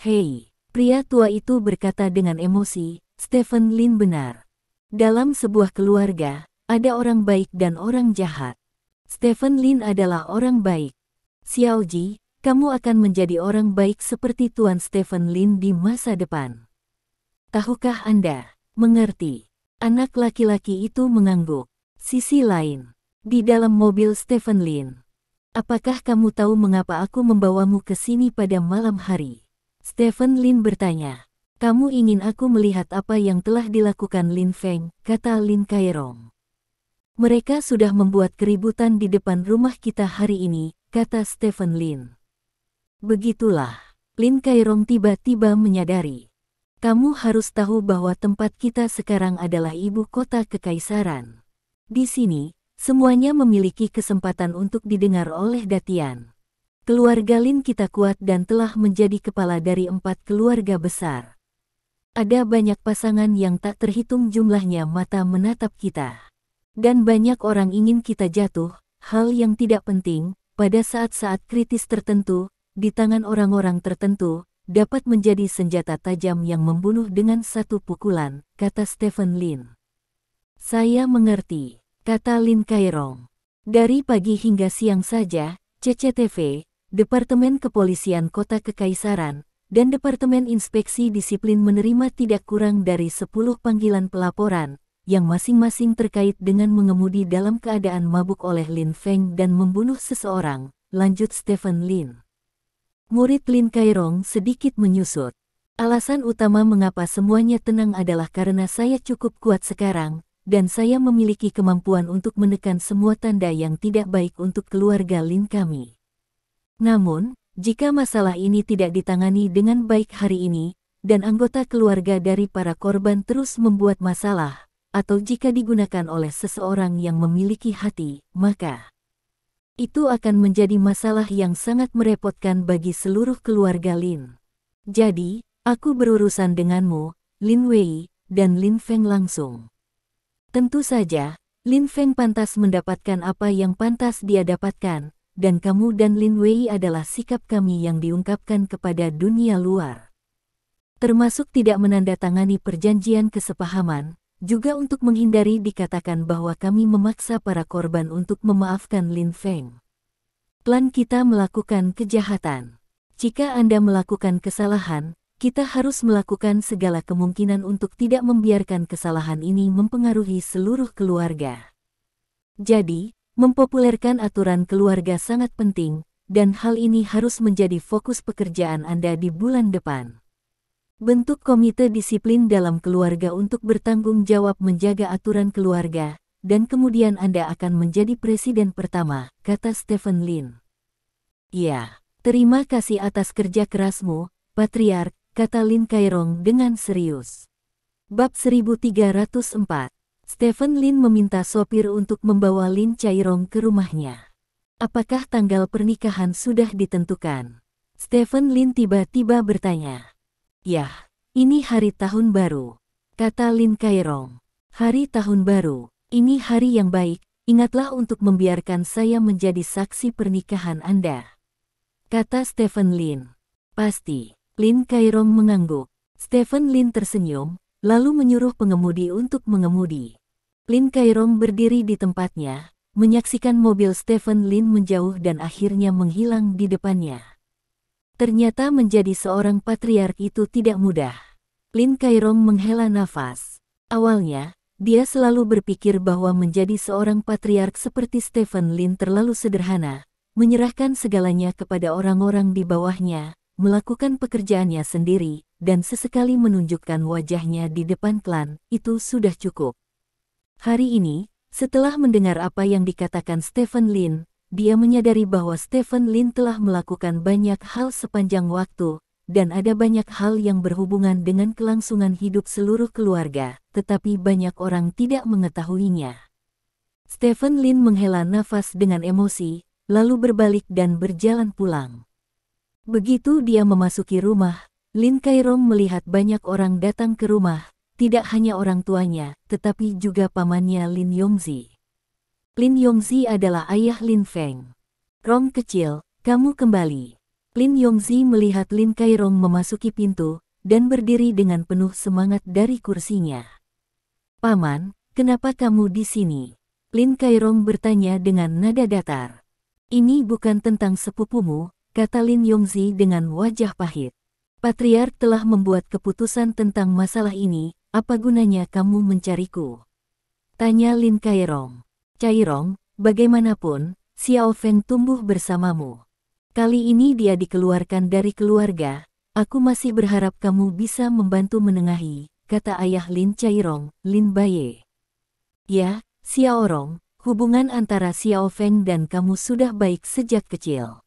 A: Hei, pria tua itu berkata dengan emosi, Stephen Lin benar. Dalam sebuah keluarga, ada orang baik dan orang jahat. Stephen Lin adalah orang baik. Xiaoji, kamu akan menjadi orang baik seperti Tuan Stephen Lin di masa depan. Tahukah Anda? Mengerti. Anak laki-laki itu mengangguk. Sisi lain, di dalam mobil Stephen Lin. Apakah kamu tahu mengapa aku membawamu ke sini pada malam hari? Stephen Lin bertanya. Kamu ingin aku melihat apa yang telah dilakukan Lin Feng, kata Lin Kairong. Mereka sudah membuat keributan di depan rumah kita hari ini, kata Stephen Lin. Begitulah, Lin Kairong tiba-tiba menyadari. Kamu harus tahu bahwa tempat kita sekarang adalah ibu kota kekaisaran. Di sini, semuanya memiliki kesempatan untuk didengar oleh Datian. Keluarga Lin kita kuat dan telah menjadi kepala dari 4 keluarga besar. Ada banyak pasangan yang tak terhitung jumlahnya mata menatap kita. Dan banyak orang ingin kita jatuh, hal yang tidak penting, pada saat-saat kritis tertentu, di tangan orang-orang tertentu, dapat menjadi senjata tajam yang membunuh dengan satu pukulan, kata Stephen Lin. Saya mengerti, kata Lin Kairong. Dari pagi hingga siang saja, CCTV, Departemen Kepolisian Kota Kekaisaran, dan Departemen Inspeksi Disiplin menerima tidak kurang dari 10 panggilan pelaporan, yang masing-masing terkait dengan mengemudi dalam keadaan mabuk oleh Lin Feng dan membunuh seseorang, lanjut Stephen Lin. Murid Lin Kairong sedikit menyusut. Alasan utama mengapa semuanya tenang adalah karena saya cukup kuat sekarang, dan saya memiliki kemampuan untuk menekan semua tanda yang tidak baik untuk keluarga Lin kami. Namun, jika masalah ini tidak ditangani dengan baik hari ini, dan anggota keluarga dari para korban terus membuat masalah, atau jika digunakan oleh seseorang yang memiliki hati, maka itu akan menjadi masalah yang sangat merepotkan bagi seluruh keluarga Lin. Jadi, aku berurusan denganmu, Lin Wei, dan Lin Feng langsung. Tentu saja, Lin Feng pantas mendapatkan apa yang pantas dia dapatkan, dan kamu dan Lin Wei adalah sikap kami yang diungkapkan kepada dunia luar. Termasuk tidak menandatangani perjanjian kesepahaman, juga untuk menghindari dikatakan bahwa kami memaksa para korban untuk memaafkan Lin Feng. Plan kita melakukan kejahatan. Jika Anda melakukan kesalahan, kita harus melakukan segala kemungkinan untuk tidak membiarkan kesalahan ini mempengaruhi seluruh keluarga. Jadi, mempopulerkan aturan keluarga sangat penting, dan hal ini harus menjadi fokus pekerjaan Anda di bulan depan. Bentuk komite disiplin dalam keluarga untuk bertanggung jawab menjaga aturan keluarga, dan kemudian Anda akan menjadi presiden pertama, kata Stephen Lin. Ya, terima kasih atas kerja kerasmu, Patriark, kata Lin Kairong dengan serius. Bab 1304, Stephen Lin meminta sopir untuk membawa Lin Kairong ke rumahnya. Apakah tanggal pernikahan sudah ditentukan? Stephen Lin tiba-tiba bertanya. Yah, ini hari tahun baru, kata Lin Kairong. Hari tahun baru, ini hari yang baik, ingatlah untuk membiarkan saya menjadi saksi pernikahan Anda, kata Stephen Lin. Pasti, Lin Kairong mengangguk. Stephen Lin tersenyum, lalu menyuruh pengemudi untuk mengemudi. Lin Kairong berdiri di tempatnya, menyaksikan mobil Stephen Lin menjauh dan akhirnya menghilang di depannya. Ternyata menjadi seorang patriark itu tidak mudah. Lin Kairong menghela nafas. Awalnya, dia selalu berpikir bahwa menjadi seorang patriark seperti Stephen Lin terlalu sederhana, menyerahkan segalanya kepada orang-orang di bawahnya, melakukan pekerjaannya sendiri, dan sesekali menunjukkan wajahnya di depan klan, itu sudah cukup. Hari ini, setelah mendengar apa yang dikatakan Stephen Lin, dia menyadari bahwa Stephen Lin telah melakukan banyak hal sepanjang waktu, dan ada banyak hal yang berhubungan dengan kelangsungan hidup seluruh keluarga, tetapi banyak orang tidak mengetahuinya. Stephen Lin menghela nafas dengan emosi, lalu berbalik dan berjalan pulang. Begitu dia memasuki rumah, Lin Kairong melihat banyak orang datang ke rumah, tidak hanya orang tuanya, tetapi juga pamannya Lin Yongzi. Lin Yongzi adalah ayah Lin Feng. Rong kecil, kamu kembali. Lin Yongzi melihat Lin Kairong memasuki pintu, dan berdiri dengan penuh semangat dari kursinya. Paman, kenapa kamu di sini? Lin Kairong bertanya dengan nada datar. Ini bukan tentang sepupumu, kata Lin Yongzi dengan wajah pahit. Patriark telah membuat keputusan tentang masalah ini, apa gunanya kamu mencariku? Tanya Lin Kairong. Cairong, bagaimanapun, Xiao Feng tumbuh bersamamu. Kali ini dia dikeluarkan dari keluarga. Aku masih berharap kamu bisa membantu menengahi, kata ayah Lin Cairong, Lin Baye. Ya, Xiao Rong, hubungan antara Xiao Feng dan kamu sudah baik sejak kecil.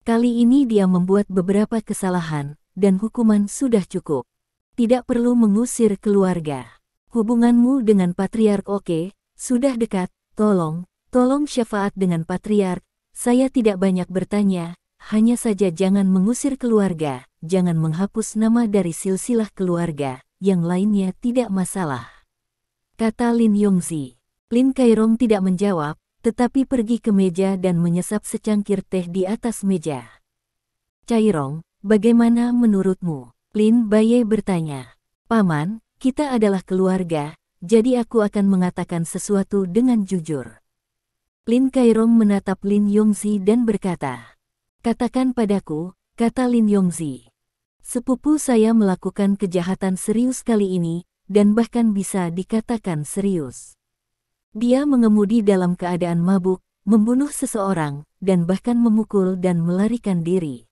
A: Kali ini dia membuat beberapa kesalahan, dan hukuman sudah cukup. Tidak perlu mengusir keluarga. Hubunganmu dengan Patriark oke, sudah dekat, tolong syafaat dengan Patriark. Saya tidak banyak bertanya, hanya saja jangan mengusir keluarga, jangan menghapus nama dari silsilah keluarga, yang lainnya tidak masalah. Kata Lin Yongzi. Lin Cairong tidak menjawab, tetapi pergi ke meja dan menyesap secangkir teh di atas meja. Cairong, bagaimana menurutmu? Lin Baye bertanya. Paman, kita adalah keluarga, jadi aku akan mengatakan sesuatu dengan jujur. Lin Cairong menatap Lin Yongzi dan berkata. Katakan padaku, kata Lin Yongzi. Sepupu saya melakukan kejahatan serius kali ini, dan bahkan bisa dikatakan serius. Dia mengemudi dalam keadaan mabuk, membunuh seseorang, dan bahkan memukul dan melarikan diri.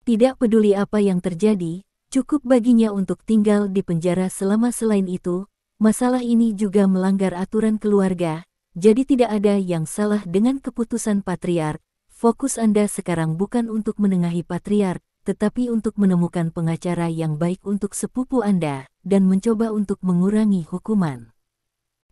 A: Tidak peduli apa yang terjadi, cukup baginya untuk tinggal di penjara selama. Selain itu, masalah ini juga melanggar aturan keluarga, jadi tidak ada yang salah dengan keputusan Patriark. Fokus Anda sekarang bukan untuk menengahi Patriark, tetapi untuk menemukan pengacara yang baik untuk sepupu Anda, dan mencoba untuk mengurangi hukuman.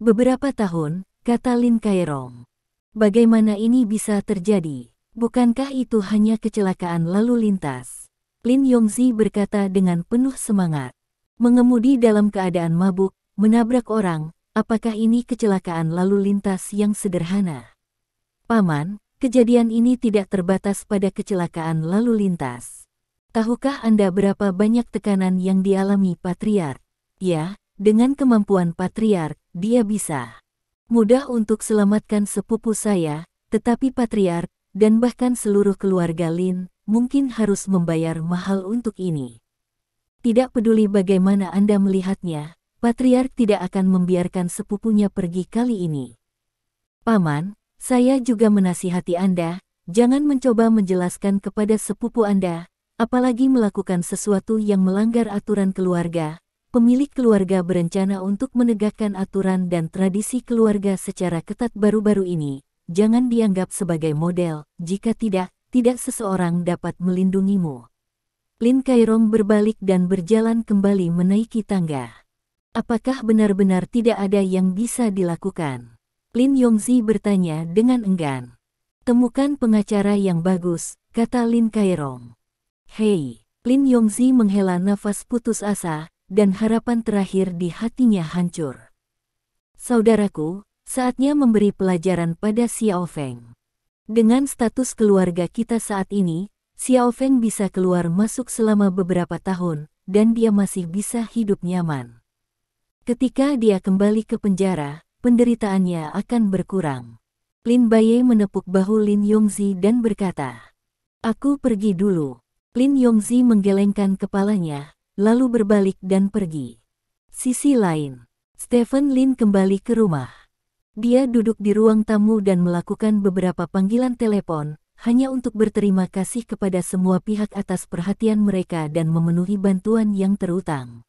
A: Beberapa tahun, kata Lin Cairong. Bagaimana ini bisa terjadi? Bukankah itu hanya kecelakaan lalu lintas? Lin Yongzi berkata dengan penuh semangat. Mengemudi dalam keadaan mabuk, menabrak orang, apakah ini kecelakaan lalu lintas yang sederhana? Paman, kejadian ini tidak terbatas pada kecelakaan lalu lintas. Tahukah Anda berapa banyak tekanan yang dialami Patriark? Ya, dengan kemampuan Patriark, dia bisa mudah untuk selamatkan sepupu saya, tetapi Patriark, dan bahkan seluruh keluarga Lin, mungkin harus membayar mahal untuk ini. Tidak peduli bagaimana Anda melihatnya, Patriark tidak akan membiarkan sepupunya pergi kali ini. Paman, saya juga menasihati Anda, jangan mencoba menjelaskan kepada sepupu Anda, apalagi melakukan sesuatu yang melanggar aturan keluarga. Pemilik keluarga berencana untuk menegakkan aturan dan tradisi keluarga secara ketat baru-baru ini. Jangan dianggap sebagai model, jika tidak seseorang dapat melindungimu. Lin Cairong berbalik dan berjalan kembali menaiki tangga. Apakah benar-benar tidak ada yang bisa dilakukan? Lin Yongzi bertanya dengan enggan. Temukan pengacara yang bagus, kata Lin Cairong. Hei, Lin Yongzi menghela nafas putus asa, dan harapan terakhir di hatinya hancur. Saudaraku, saatnya memberi pelajaran pada Xiao Feng. Dengan status keluarga kita saat ini, Xiao Feng bisa keluar masuk selama beberapa tahun, dan dia masih bisa hidup nyaman. Ketika dia kembali ke penjara, penderitaannya akan berkurang. Lin Baye menepuk bahu Lin Yongzi dan berkata, "Aku pergi dulu." Lin Yongzi menggelengkan kepalanya, lalu berbalik dan pergi. Sisi lain, Stephen Lin kembali ke rumah. Dia duduk di ruang tamu dan melakukan beberapa panggilan telepon, hanya untuk berterima kasih kepada semua pihak atas perhatian mereka dan memenuhi bantuan yang terutang.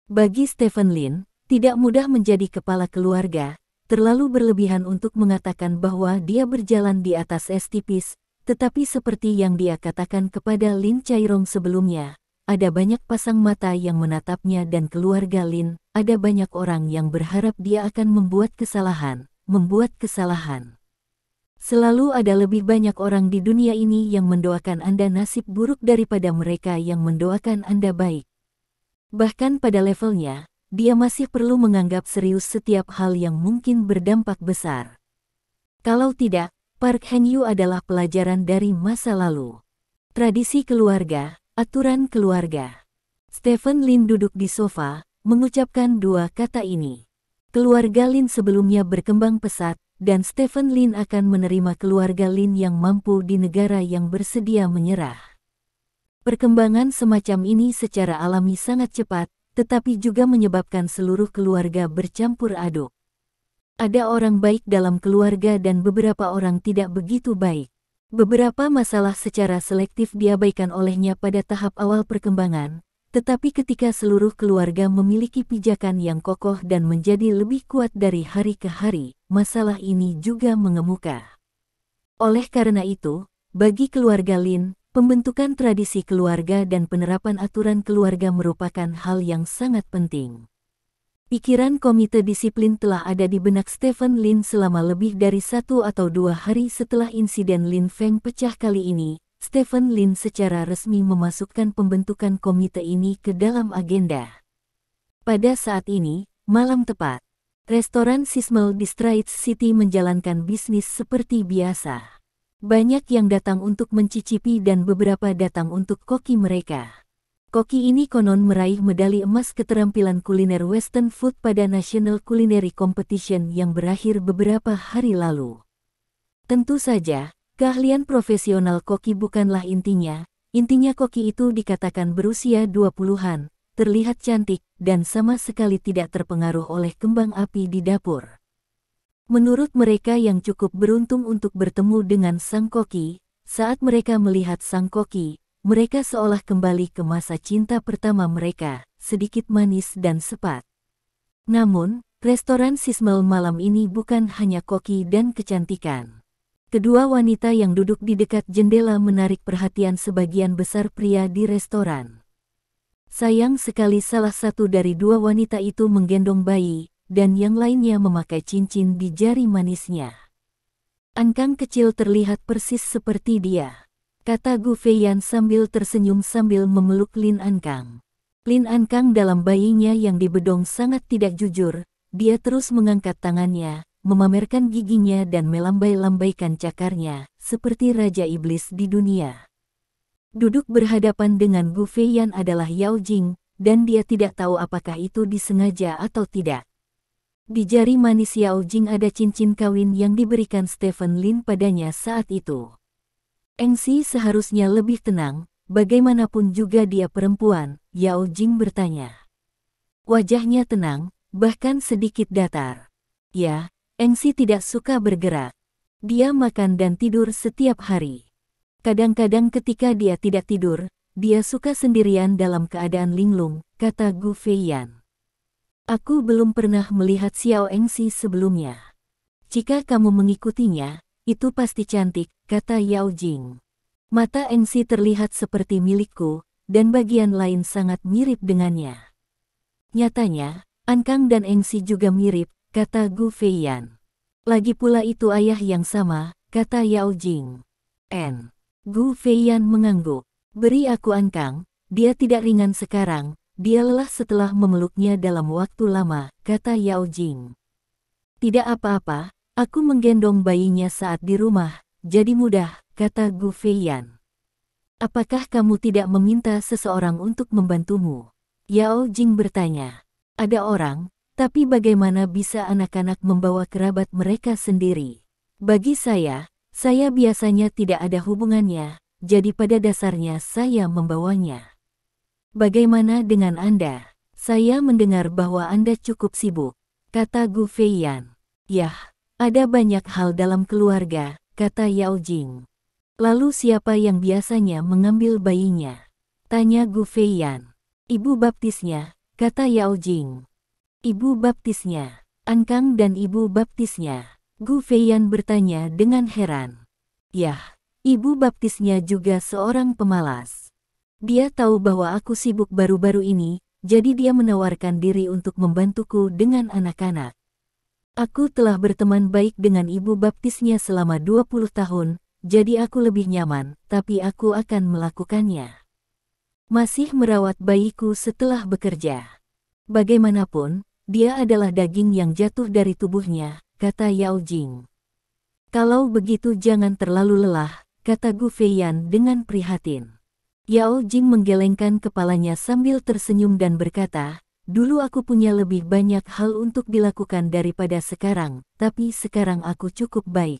A: Bagi Stephen Lin, tidak mudah menjadi kepala keluarga, terlalu berlebihan untuk mengatakan bahwa dia berjalan di atas es tipis, tetapi seperti yang dia katakan kepada Lin Cairong sebelumnya, ada banyak pasang mata yang menatapnya dan keluarga Lin, ada banyak orang yang berharap dia akan membuat kesalahan. Selalu ada lebih banyak orang di dunia ini yang mendoakan Anda nasib buruk daripada mereka yang mendoakan Anda baik. Bahkan pada levelnya, dia masih perlu menganggap serius setiap hal yang mungkin berdampak besar. Kalau tidak, Park Heng-yu adalah pelajaran dari masa lalu. Tradisi keluarga, aturan keluarga. Stephen Lin duduk di sofa, mengucapkan dua kata ini. Keluarga Lin sebelumnya berkembang pesat, dan Stephen Lin akan menerima keluarga Lin yang mampu di negara yang bersedia menyerah. Perkembangan semacam ini secara alami sangat cepat, tetapi juga menyebabkan seluruh keluarga bercampur aduk. Ada orang baik dalam keluarga dan beberapa orang tidak begitu baik. Beberapa masalah secara selektif diabaikan olehnya pada tahap awal perkembangan, tetapi ketika seluruh keluarga memiliki pijakan yang kokoh dan menjadi lebih kuat dari hari ke hari, masalah ini juga mengemuka. Oleh karena itu, bagi keluarga Lin, pembentukan tradisi keluarga dan penerapan aturan keluarga merupakan hal yang sangat penting. Pikiran komite disiplin telah ada di benak Stephen Lin selama lebih dari 1 atau 2 hari setelah insiden Lin Feng pecah kali ini. Stephen Lin secara resmi memasukkan pembentukan komite ini ke dalam agenda. Pada saat ini, malam tepat, restoran Sismel di Straits City menjalankan bisnis seperti biasa. Banyak yang datang untuk mencicipi dan beberapa datang untuk koki mereka. Koki ini konon meraih medali emas keterampilan kuliner Western Food pada National Culinary Competition yang berakhir beberapa hari lalu. Tentu saja, keahlian profesional koki bukanlah intinya. Intinya koki itu dikatakan berusia 20-an, terlihat cantik, dan sama sekali tidak terpengaruh oleh kembang api di dapur. Menurut mereka yang cukup beruntung untuk bertemu dengan sang koki, saat mereka melihat sang koki, mereka seolah kembali ke masa cinta pertama mereka, sedikit manis dan sepat. Namun, restoran Sismel malam ini bukan hanya koki dan kecantikan. Kedua wanita yang duduk di dekat jendela menarik perhatian sebagian besar pria di restoran. Sayang sekali salah satu dari dua wanita itu menggendong bayi, dan yang lainnya memakai cincin di jari manisnya. Angkang kecil terlihat persis seperti dia, kata Gu Feiyan sambil tersenyum sambil memeluk Lin Ankang. Lin Ankang dalam bayinya yang dibedong sangat tidak jujur, dia terus mengangkat tangannya, memamerkan giginya dan melambai-lambaikan cakarnya, seperti Raja Iblis di dunia. Duduk berhadapan dengan Gu Feiyan adalah Yao Jing, dan dia tidak tahu apakah itu disengaja atau tidak. Di jari manis Yao Jing ada cincin kawin yang diberikan Stephen Lin padanya saat itu. Engsi seharusnya lebih tenang, bagaimanapun juga dia perempuan, Yao Jing bertanya. Wajahnya tenang, bahkan sedikit datar. Ya, Engsi tidak suka bergerak. Dia makan dan tidur setiap hari. Kadang-kadang ketika dia tidak tidur, dia suka sendirian dalam keadaan linglung, kata Gu Feiyan. Aku belum pernah melihat Xiao Engsi sebelumnya. Jika kamu mengikutinya, itu pasti cantik, kata Yao Jing. Mata Engsi terlihat seperti milikku, dan bagian lain sangat mirip dengannya. Nyatanya, Ankang dan Engsi juga mirip, kata Gu Feiyan. Lagi pula itu ayah yang sama, kata Yao Jing. Gu Feiyan mengangguk. Beri aku Ankang, dia tidak ringan sekarang, dia lelah setelah memeluknya dalam waktu lama, kata Yao Jing. Tidak apa-apa, aku menggendong bayinya saat di rumah, jadi mudah, kata Gu Feiyan. Apakah kamu tidak meminta seseorang untuk membantumu? Yao Jing bertanya. Ada orang, tapi bagaimana bisa anak-anak membawa kerabat mereka sendiri? Bagi saya biasanya tidak ada hubungannya, jadi pada dasarnya saya membawanya. Bagaimana dengan Anda? Saya mendengar bahwa Anda cukup sibuk, kata Gu Feiyan. Yah, ada banyak hal dalam keluarga, kata Yao Jing. Lalu siapa yang biasanya mengambil bayinya? Tanya Gu Feiyan. Ibu baptisnya, kata Yao Jing. Ibu baptisnya, Ankang dan ibu baptisnya. Gu Feiyan bertanya dengan heran. Yah, ibu baptisnya juga seorang pemalas. Dia tahu bahwa aku sibuk baru-baru ini, jadi dia menawarkan diri untuk membantuku dengan anak-anak. Aku telah berteman baik dengan ibu baptisnya selama 20 tahun, jadi aku lebih nyaman, tapi aku akan melakukannya. Masih merawat bayiku setelah bekerja. Bagaimanapun, dia adalah daging yang jatuh dari tubuhnya, kata Yao Jing. Kalau begitu jangan terlalu lelah, kata Gu Feiyan dengan prihatin. Yao Jing menggelengkan kepalanya sambil tersenyum dan berkata, dulu aku punya lebih banyak hal untuk dilakukan daripada sekarang, tapi sekarang aku cukup baik.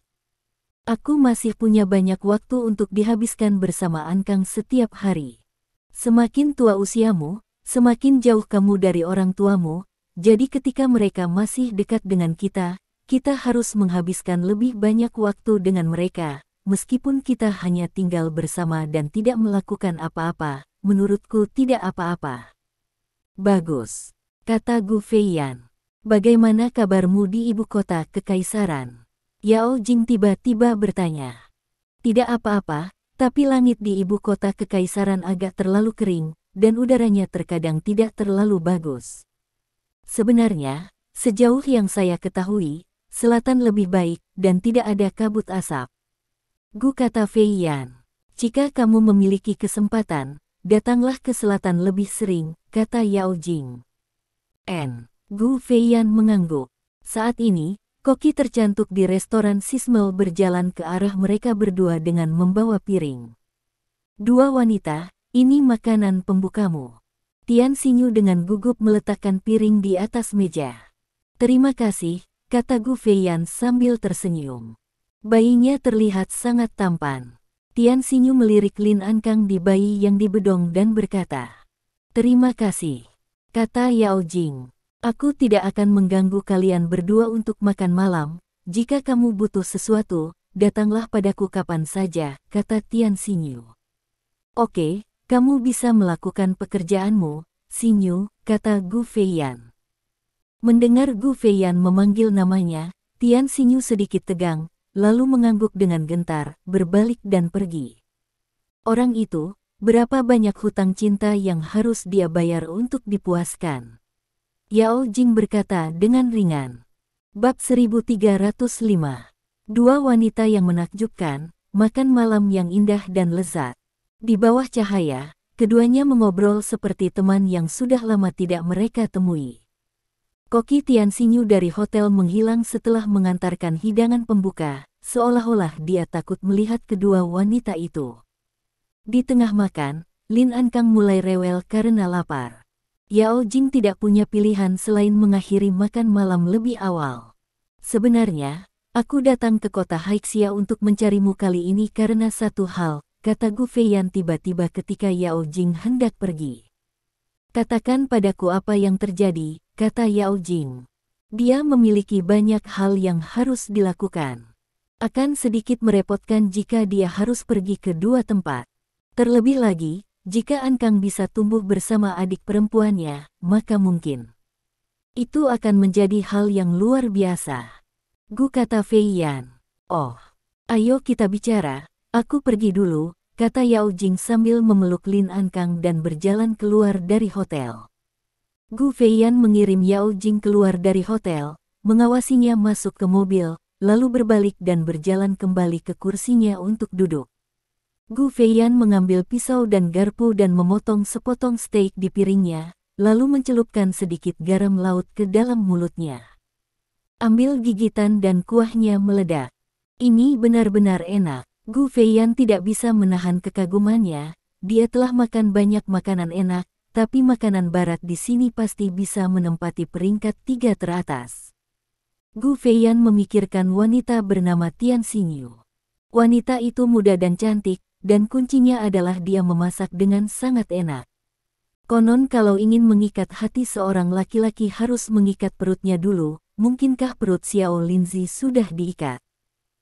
A: Aku masih punya banyak waktu untuk dihabiskan bersama Ankang setiap hari. Semakin tua usiamu, semakin jauh kamu dari orang tuamu, jadi ketika mereka masih dekat dengan kita, kita harus menghabiskan lebih banyak waktu dengan mereka, meskipun kita hanya tinggal bersama dan tidak melakukan apa-apa. Menurutku tidak apa-apa. Bagus, kata Gu Feiyan. Bagaimana kabarmu di ibu kota kekaisaran? Yao Jing tiba-tiba bertanya. Tidak apa-apa, tapi langit di ibu kota kekaisaran agak terlalu kering, dan udaranya terkadang tidak terlalu bagus. Sebenarnya, sejauh yang saya ketahui, selatan lebih baik dan tidak ada kabut asap. Gu, kata Feiyan. Jika kamu memiliki kesempatan, datanglah ke selatan lebih sering, kata Yao Jing. Gu Feiyan mengangguk. Saat ini, koki tercantuk di restoran Sismel berjalan ke arah mereka berdua dengan membawa piring. Dua wanita, ini makanan pembukamu. Tian Xinyu dengan gugup meletakkan piring di atas meja. Terima kasih, kata Gu Feiyan sambil tersenyum. Bayinya terlihat sangat tampan. Tian Xinyu melirik Lin Ankang di bayi yang dibedong dan berkata, terima kasih, kata Yao Jing. Aku tidak akan mengganggu kalian berdua untuk makan malam. Jika kamu butuh sesuatu, datanglah padaku kapan saja, kata Tian Xinyu. Oke, kamu bisa melakukan pekerjaanmu, Xinyu, kata Gu Feiyan. Mendengar Gu Feiyan memanggil namanya, Tian Xinyu sedikit tegang, lalu mengangguk dengan gentar, berbalik dan pergi. Orang itu, berapa banyak hutang cinta yang harus dia bayar untuk dipuaskan? Yao Jing berkata dengan ringan. Bab 1305. Dua wanita yang menakjubkan, makan malam yang indah dan lezat. Di bawah cahaya, keduanya mengobrol seperti teman yang sudah lama tidak mereka temui. Koki Tian Xinyu dari hotel menghilang setelah mengantarkan hidangan pembuka, seolah-olah dia takut melihat kedua wanita itu. Di tengah makan, Lin Ankang mulai rewel karena lapar. Yao Jing tidak punya pilihan selain mengakhiri makan malam lebih awal. Sebenarnya, aku datang ke kota Haixia untuk mencarimu kali ini karena satu hal, kata Gu Feiyan tiba-tiba ketika Yao Jing hendak pergi. Katakan padaku apa yang terjadi, kata Yao Jing. Dia memiliki banyak hal yang harus dilakukan. Akan sedikit merepotkan jika dia harus pergi ke dua tempat. Terlebih lagi, jika Ankang bisa tumbuh bersama adik perempuannya, maka mungkin itu akan menjadi hal yang luar biasa. Gu, kata Feiyan. Oh, ayo kita bicara, aku pergi dulu, kata Yao Jing sambil memeluk Lin Ankang dan berjalan keluar dari hotel. Gu Feiyan mengirim Yao Jing keluar dari hotel, mengawasinya masuk ke mobil, lalu berbalik dan berjalan kembali ke kursinya untuk duduk. Gu Feiyan mengambil pisau dan garpu dan memotong sepotong steak di piringnya, lalu mencelupkan sedikit garam laut ke dalam mulutnya. Ambil gigitan dan kuahnya meledak. Ini benar-benar enak. Gu Feiyan tidak bisa menahan kekagumannya. Dia telah makan banyak makanan enak, tapi makanan barat di sini pasti bisa menempati peringkat 3 teratas. Gu Feiyan memikirkan wanita bernama Tian Xinyu. Wanita itu muda dan cantik, dan kuncinya adalah dia memasak dengan sangat enak. Konon kalau ingin mengikat hati seorang laki-laki harus mengikat perutnya dulu, mungkinkah perut Xiao Linzi sudah diikat?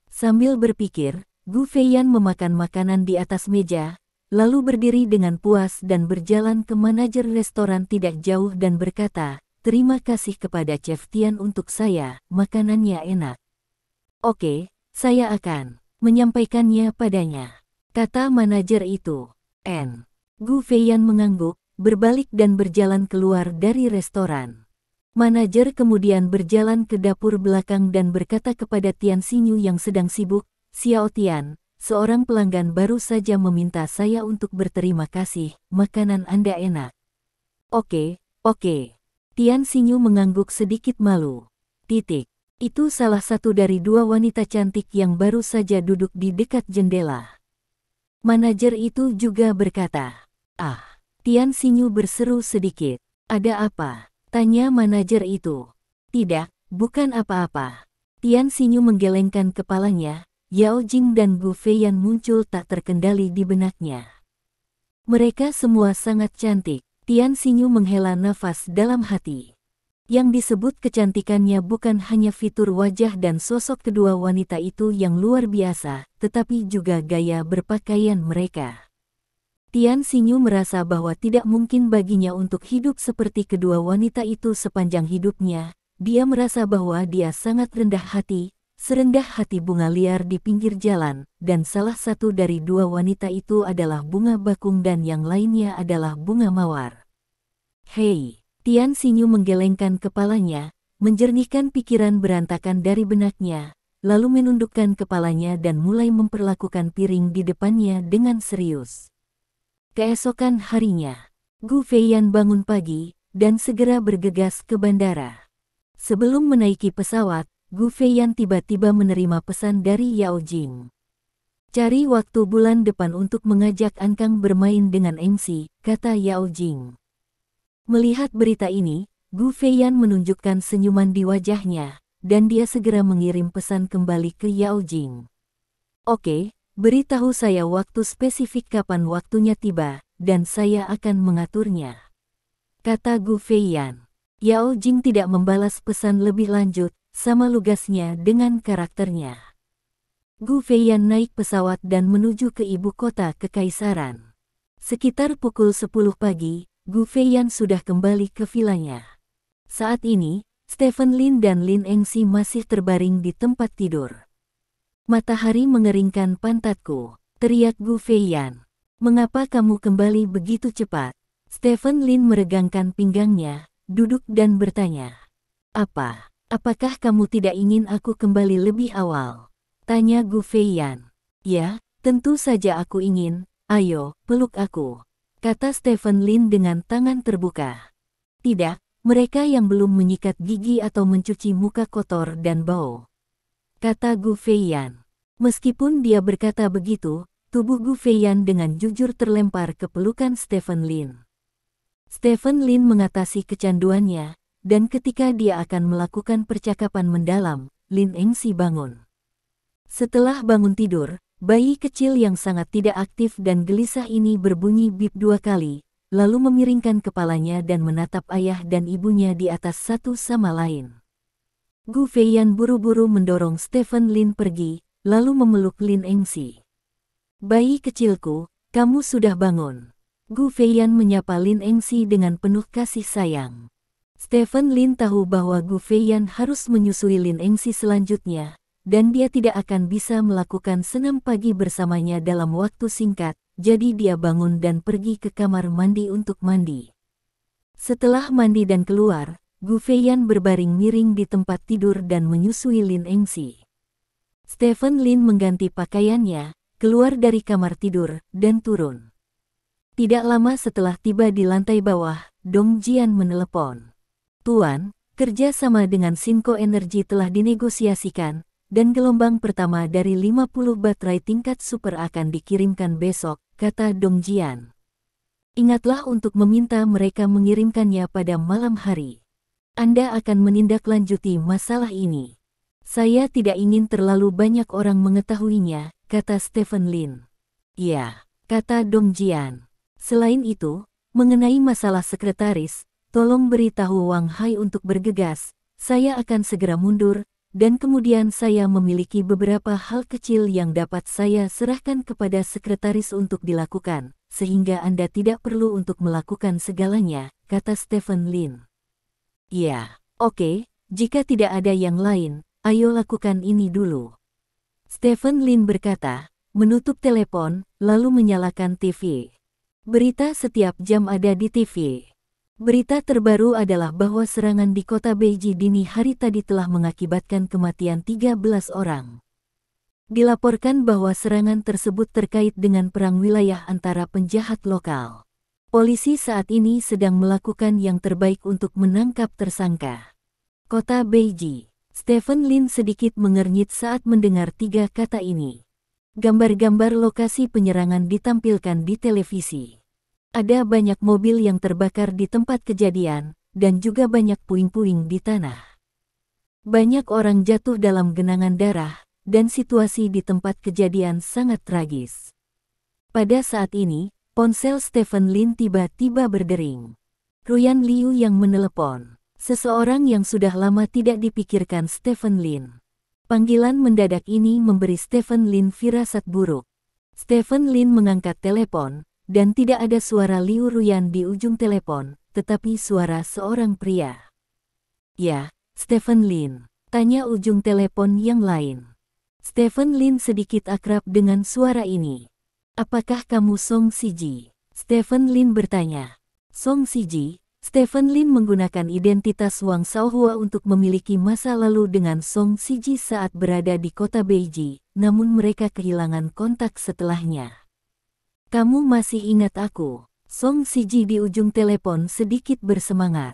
A: Sambil berpikir, Gu Feiyan memakan makanan di atas meja, lalu berdiri dengan puas dan berjalan ke manajer restoran tidak jauh dan berkata, terima kasih kepada Chef Tian untuk saya, makanannya enak. Oke, saya akan menyampaikannya padanya, kata manajer itu. Gu Feiyan mengangguk, berbalik dan berjalan keluar dari restoran. Manajer kemudian berjalan ke dapur belakang dan berkata kepada Tian Xinyu yang sedang sibuk, Xiao Tian, seorang pelanggan baru saja meminta saya untuk berterima kasih, makanan Anda enak. Oke. Tian Xinyu mengangguk sedikit malu. Itu salah satu dari dua wanita cantik yang baru saja duduk di dekat jendela. Manajer itu juga berkata, Tian Xinyu berseru sedikit. Ada apa? Tanya manajer itu. Tidak, bukan apa-apa. Tian Xinyu menggelengkan kepalanya. Yao Jing dan Gu Feiyan muncul tak terkendali di benaknya. Mereka semua sangat cantik. Tian Xinyu menghela nafas dalam hati. Yang disebut kecantikannya bukan hanya fitur wajah dan sosok kedua wanita itu yang luar biasa, tetapi juga gaya berpakaian mereka. Tian Xinyu merasa bahwa tidak mungkin baginya untuk hidup seperti kedua wanita itu sepanjang hidupnya. Dia merasa bahwa dia sangat rendah hati, serendah hati bunga liar di pinggir jalan, dan salah satu dari dua wanita itu adalah bunga bakung dan yang lainnya adalah bunga mawar. Hei, Tian Xinyu menggelengkan kepalanya, menjernihkan pikiran berantakan dari benaknya, lalu menundukkan kepalanya dan mulai memperlakukan piring di depannya dengan serius. Keesokan harinya, Gu Feiyan bangun pagi dan segera bergegas ke bandara. Sebelum menaiki pesawat, Gu Feiyan tiba-tiba menerima pesan dari Yao Jing. Cari waktu bulan depan untuk mengajak Ankang bermain dengan MC, kata Yao Jing. Melihat berita ini, Gu Feiyan menunjukkan senyuman di wajahnya, dan dia segera mengirim pesan kembali ke Yao Jing. Oke. Beritahu saya waktu spesifik kapan waktunya tiba, dan saya akan mengaturnya, kata Gu Feiyan. Yao Jing tidak membalas pesan lebih lanjut, sama lugasnya dengan karakternya. Gu Feiyan naik pesawat dan menuju ke ibu kota kekaisaran. Sekitar pukul 10 pagi, Gu Feiyan sudah kembali ke vilanya. Saat ini, Stephen Lin dan Lin Engxi masih terbaring di tempat tidur. Matahari mengeringkan pantatku, teriak Gu Feiyan. Mengapa kamu kembali begitu cepat? Stephen Lin meregangkan pinggangnya, duduk dan bertanya. Apakah kamu tidak ingin aku kembali lebih awal? Tanya Gu Feiyan. Ya, tentu saja aku ingin, ayo, peluk aku, kata Stephen Lin dengan tangan terbuka. Tidak, mereka yang belum menyikat gigi atau mencuci muka kotor dan bau, kata Gu Feiyan. Meskipun dia berkata begitu, tubuh Gu Feiyan dengan jujur terlempar ke pelukan Stephen Lin. Stephen Lin mengatasi kecanduannya, dan ketika dia akan melakukan percakapan mendalam, Lin Engxi bangun. Setelah bangun tidur, bayi kecil yang sangat tidak aktif dan gelisah ini berbunyi bip 2 kali, lalu memiringkan kepalanya dan menatap ayah dan ibunya di atas satu sama lain. Gu Feiyan buru-buru mendorong Stephen Lin pergi, lalu memeluk Lin Engxi. Bayi kecilku, kamu sudah bangun. Gu Feiyan menyapa Lin Engxi dengan penuh kasih sayang. Stephen Lin tahu bahwa Gu Feiyan harus menyusui Lin Engxi selanjutnya, dan dia tidak akan bisa melakukan senam pagi bersamanya dalam waktu singkat, jadi dia bangun dan pergi ke kamar mandi untuk mandi. Setelah mandi dan keluar, Gu Feiyan berbaring miring di tempat tidur dan menyusui Lin Engxi. Stephen Lin mengganti pakaiannya, keluar dari kamar tidur, dan turun. Tidak lama setelah tiba di lantai bawah, Dong Jian menelepon. Tuan, kerja sama dengan Sinko Energy telah dinegosiasikan, dan gelombang pertama dari 50 baterai tingkat super akan dikirimkan besok, kata Dong Jian. Ingatlah untuk meminta mereka mengirimkannya pada malam hari. Anda akan menindaklanjuti masalah ini. Saya tidak ingin terlalu banyak orang mengetahuinya, kata Stephen Lin. Ya, kata Dong Jian. Selain itu, mengenai masalah sekretaris, tolong beritahu Wang Hai untuk bergegas, saya akan segera mundur, dan kemudian saya memiliki beberapa hal kecil yang dapat saya serahkan kepada sekretaris untuk dilakukan, sehingga Anda tidak perlu untuk melakukan segalanya, kata Stephen Lin. Ya, oke, jika tidak ada yang lain, ayo lakukan ini dulu. Stephen Lin berkata, menutup telepon, lalu menyalakan TV. Berita setiap jam ada di TV. Berita terbaru adalah bahwa serangan di kota Beijing dini hari tadi telah mengakibatkan kematian 13 orang. Dilaporkan bahwa serangan tersebut terkait dengan perang wilayah antara penjahat lokal. Polisi saat ini sedang melakukan yang terbaik untuk menangkap tersangka. Kota Beijing. Stephen Lin sedikit mengernyit saat mendengar 3 kata ini. Gambar-gambar lokasi penyerangan ditampilkan di televisi. Ada banyak mobil yang terbakar di tempat kejadian, dan juga banyak puing-puing di tanah. Banyak orang jatuh dalam genangan darah, dan situasi di tempat kejadian sangat tragis. Pada saat ini, ponsel Stephen Lin tiba-tiba berdering. Ruyan Liu yang menelepon. Seseorang yang sudah lama tidak dipikirkan Stephen Lin. Panggilan mendadak ini memberi Stephen Lin firasat buruk. Stephen Lin mengangkat telepon, dan tidak ada suara Liu Ruyan di ujung telepon, tetapi suara seorang pria. "Ya, Stephen Lin," tanya ujung telepon yang lain. Stephen Lin sedikit akrab dengan suara ini. "Apakah kamu Song Siji?" Stephen Lin bertanya. Song Siji. Stephen Lin menggunakan identitas Wang Xiaohua untuk memiliki masa lalu dengan Song Siji saat berada di kota Beiji, namun mereka kehilangan kontak setelahnya. "Kamu masih ingat aku?" Song Siji di ujung telepon sedikit bersemangat.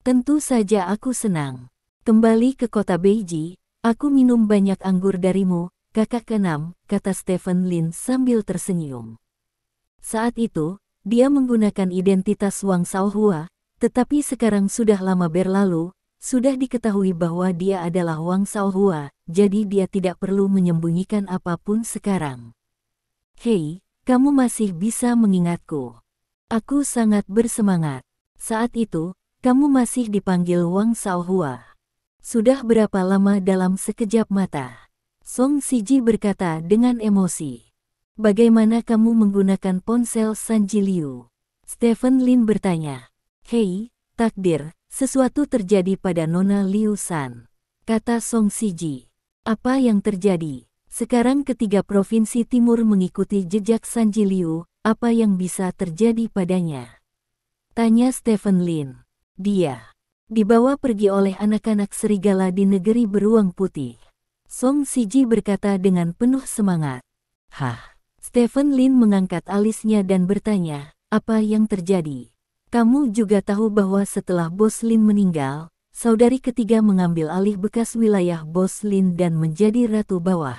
A: "Tentu saja aku senang. Kembali ke kota Beiji, aku minum banyak anggur darimu, kakak keenam," kata Stephen Lin sambil tersenyum. Saat itu, dia menggunakan identitas Wang Xiaohua, tetapi sekarang sudah lama berlalu, sudah diketahui bahwa dia adalah Wang Xiaohua, jadi dia tidak perlu menyembunyikan apapun sekarang. "Hei, kamu masih bisa mengingatku. Aku sangat bersemangat." Saat itu, kamu masih dipanggil Wang Xiaohua. "Sudah berapa lama?" Dalam sekejap mata, Song Siji berkata dengan emosi. "Bagaimana kamu menggunakan ponsel Sanji Liu?" Stephen Lin bertanya. "Hei, takdir, sesuatu terjadi pada Nona Liu San," kata Song Siji. "Apa yang terjadi?" "Sekarang ketiga provinsi timur mengikuti jejak Sanji Liu, apa yang bisa terjadi padanya?" tanya Stephen Lin. "Dia dibawa pergi oleh anak-anak serigala di negeri beruang putih," Song Siji berkata dengan penuh semangat. "Hah?" Stephen Lin mengangkat alisnya dan bertanya, "Apa yang terjadi?" "Kamu juga tahu bahwa setelah Bos Lin meninggal, saudari ketiga mengambil alih bekas wilayah Bos Lin dan menjadi ratu bawah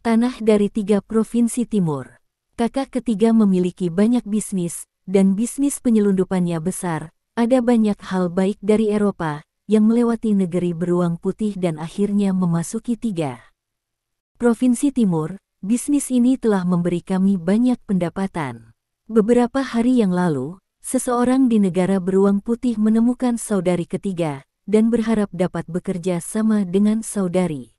A: tanah dari 3 provinsi timur. Kakak ketiga memiliki banyak bisnis, dan bisnis penyelundupannya besar. Ada banyak hal baik dari Eropa, yang melewati negeri beruang putih dan akhirnya memasuki 3 provinsi timur. Bisnis ini telah memberi kami banyak pendapatan. Beberapa hari yang lalu, seseorang di negara beruang putih menemukan saudari ketiga, dan berharap dapat bekerja sama dengan saudari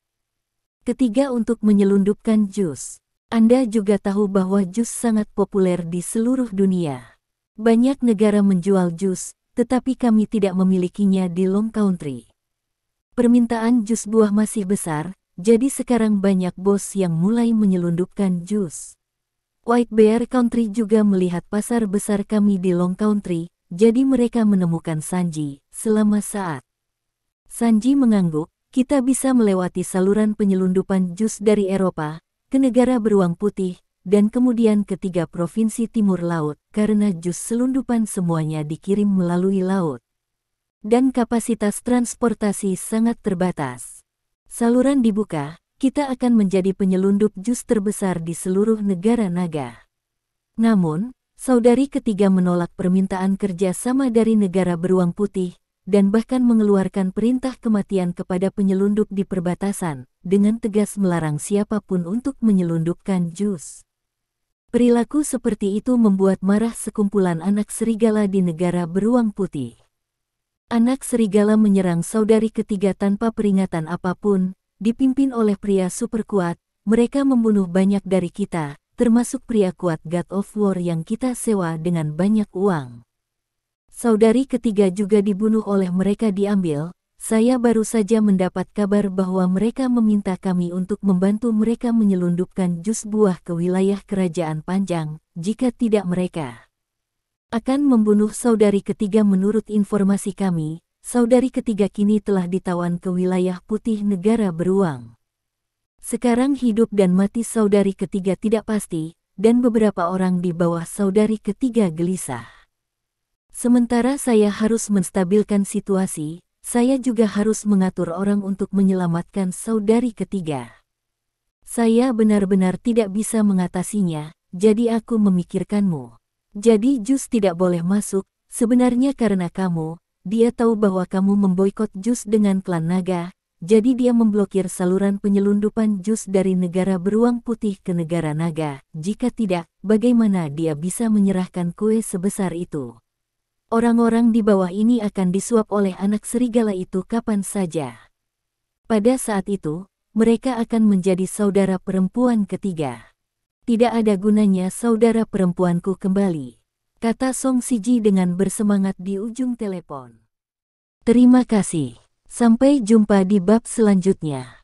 A: ketiga untuk menyelundupkan jus. Anda juga tahu bahwa jus sangat populer di seluruh dunia. Banyak negara menjual jus, tetapi kami tidak memilikinya di Long Country. Permintaan jus buah masih besar, jadi sekarang banyak bos yang mulai menyelundupkan jus. White Bear Country juga melihat pasar besar kami di Long Country, jadi mereka menemukan Sanji. Selama saat Sanji mengangguk, kita bisa melewati saluran penyelundupan jus dari Eropa ke negara beruang putih, dan kemudian ke 3 provinsi timur laut, karena jus selundupan semuanya dikirim melalui laut. Dan kapasitas transportasi sangat terbatas. Saluran dibuka, kita akan menjadi penyelundup jus terbesar di seluruh negara naga. Namun, saudari ketiga menolak permintaan kerja sama dari negara beruang putih, dan bahkan mengeluarkan perintah kematian kepada penyelundup di perbatasan, dengan tegas melarang siapapun untuk menyelundupkan jus. Perilaku seperti itu membuat marah sekumpulan anak serigala di negara beruang putih. Anak serigala menyerang saudari ketiga tanpa peringatan apapun, dipimpin oleh pria super kuat. Mereka membunuh banyak dari kita, termasuk pria kuat God of War yang kita sewa dengan banyak uang. Saudari ketiga juga dibunuh oleh mereka diambil. Saya baru saja mendapat kabar bahwa mereka meminta kami untuk membantu mereka menyelundupkan jus buah ke wilayah kerajaan Panjang. Jika tidak, mereka akan membunuh saudari ketiga. Menurut informasi kami, saudari ketiga kini telah ditawan ke wilayah putih negara beruang. Sekarang hidup dan mati saudari ketiga tidak pasti, dan beberapa orang di bawah saudari ketiga gelisah. Sementara saya harus menstabilkan situasi, saya juga harus mengatur orang untuk menyelamatkan saudari ketiga. Saya benar-benar tidak bisa mengatasinya, jadi aku memikirkanmu. Jadi jus tidak boleh masuk, sebenarnya karena kamu. Dia tahu bahwa kamu memboikot jus dengan klan naga, jadi dia memblokir saluran penyelundupan jus dari negara beruang putih ke negara naga. Jika tidak, bagaimana dia bisa menyerahkan kue sebesar itu? Orang-orang di bawah ini akan disuap oleh anak serigala itu kapan saja. Pada saat itu, mereka akan menjadi saudara perempuan ketiga. Tidak ada gunanya saudara perempuanku kembali, kata Song Siji dengan bersemangat di ujung telepon. Terima kasih. Sampai jumpa di bab selanjutnya.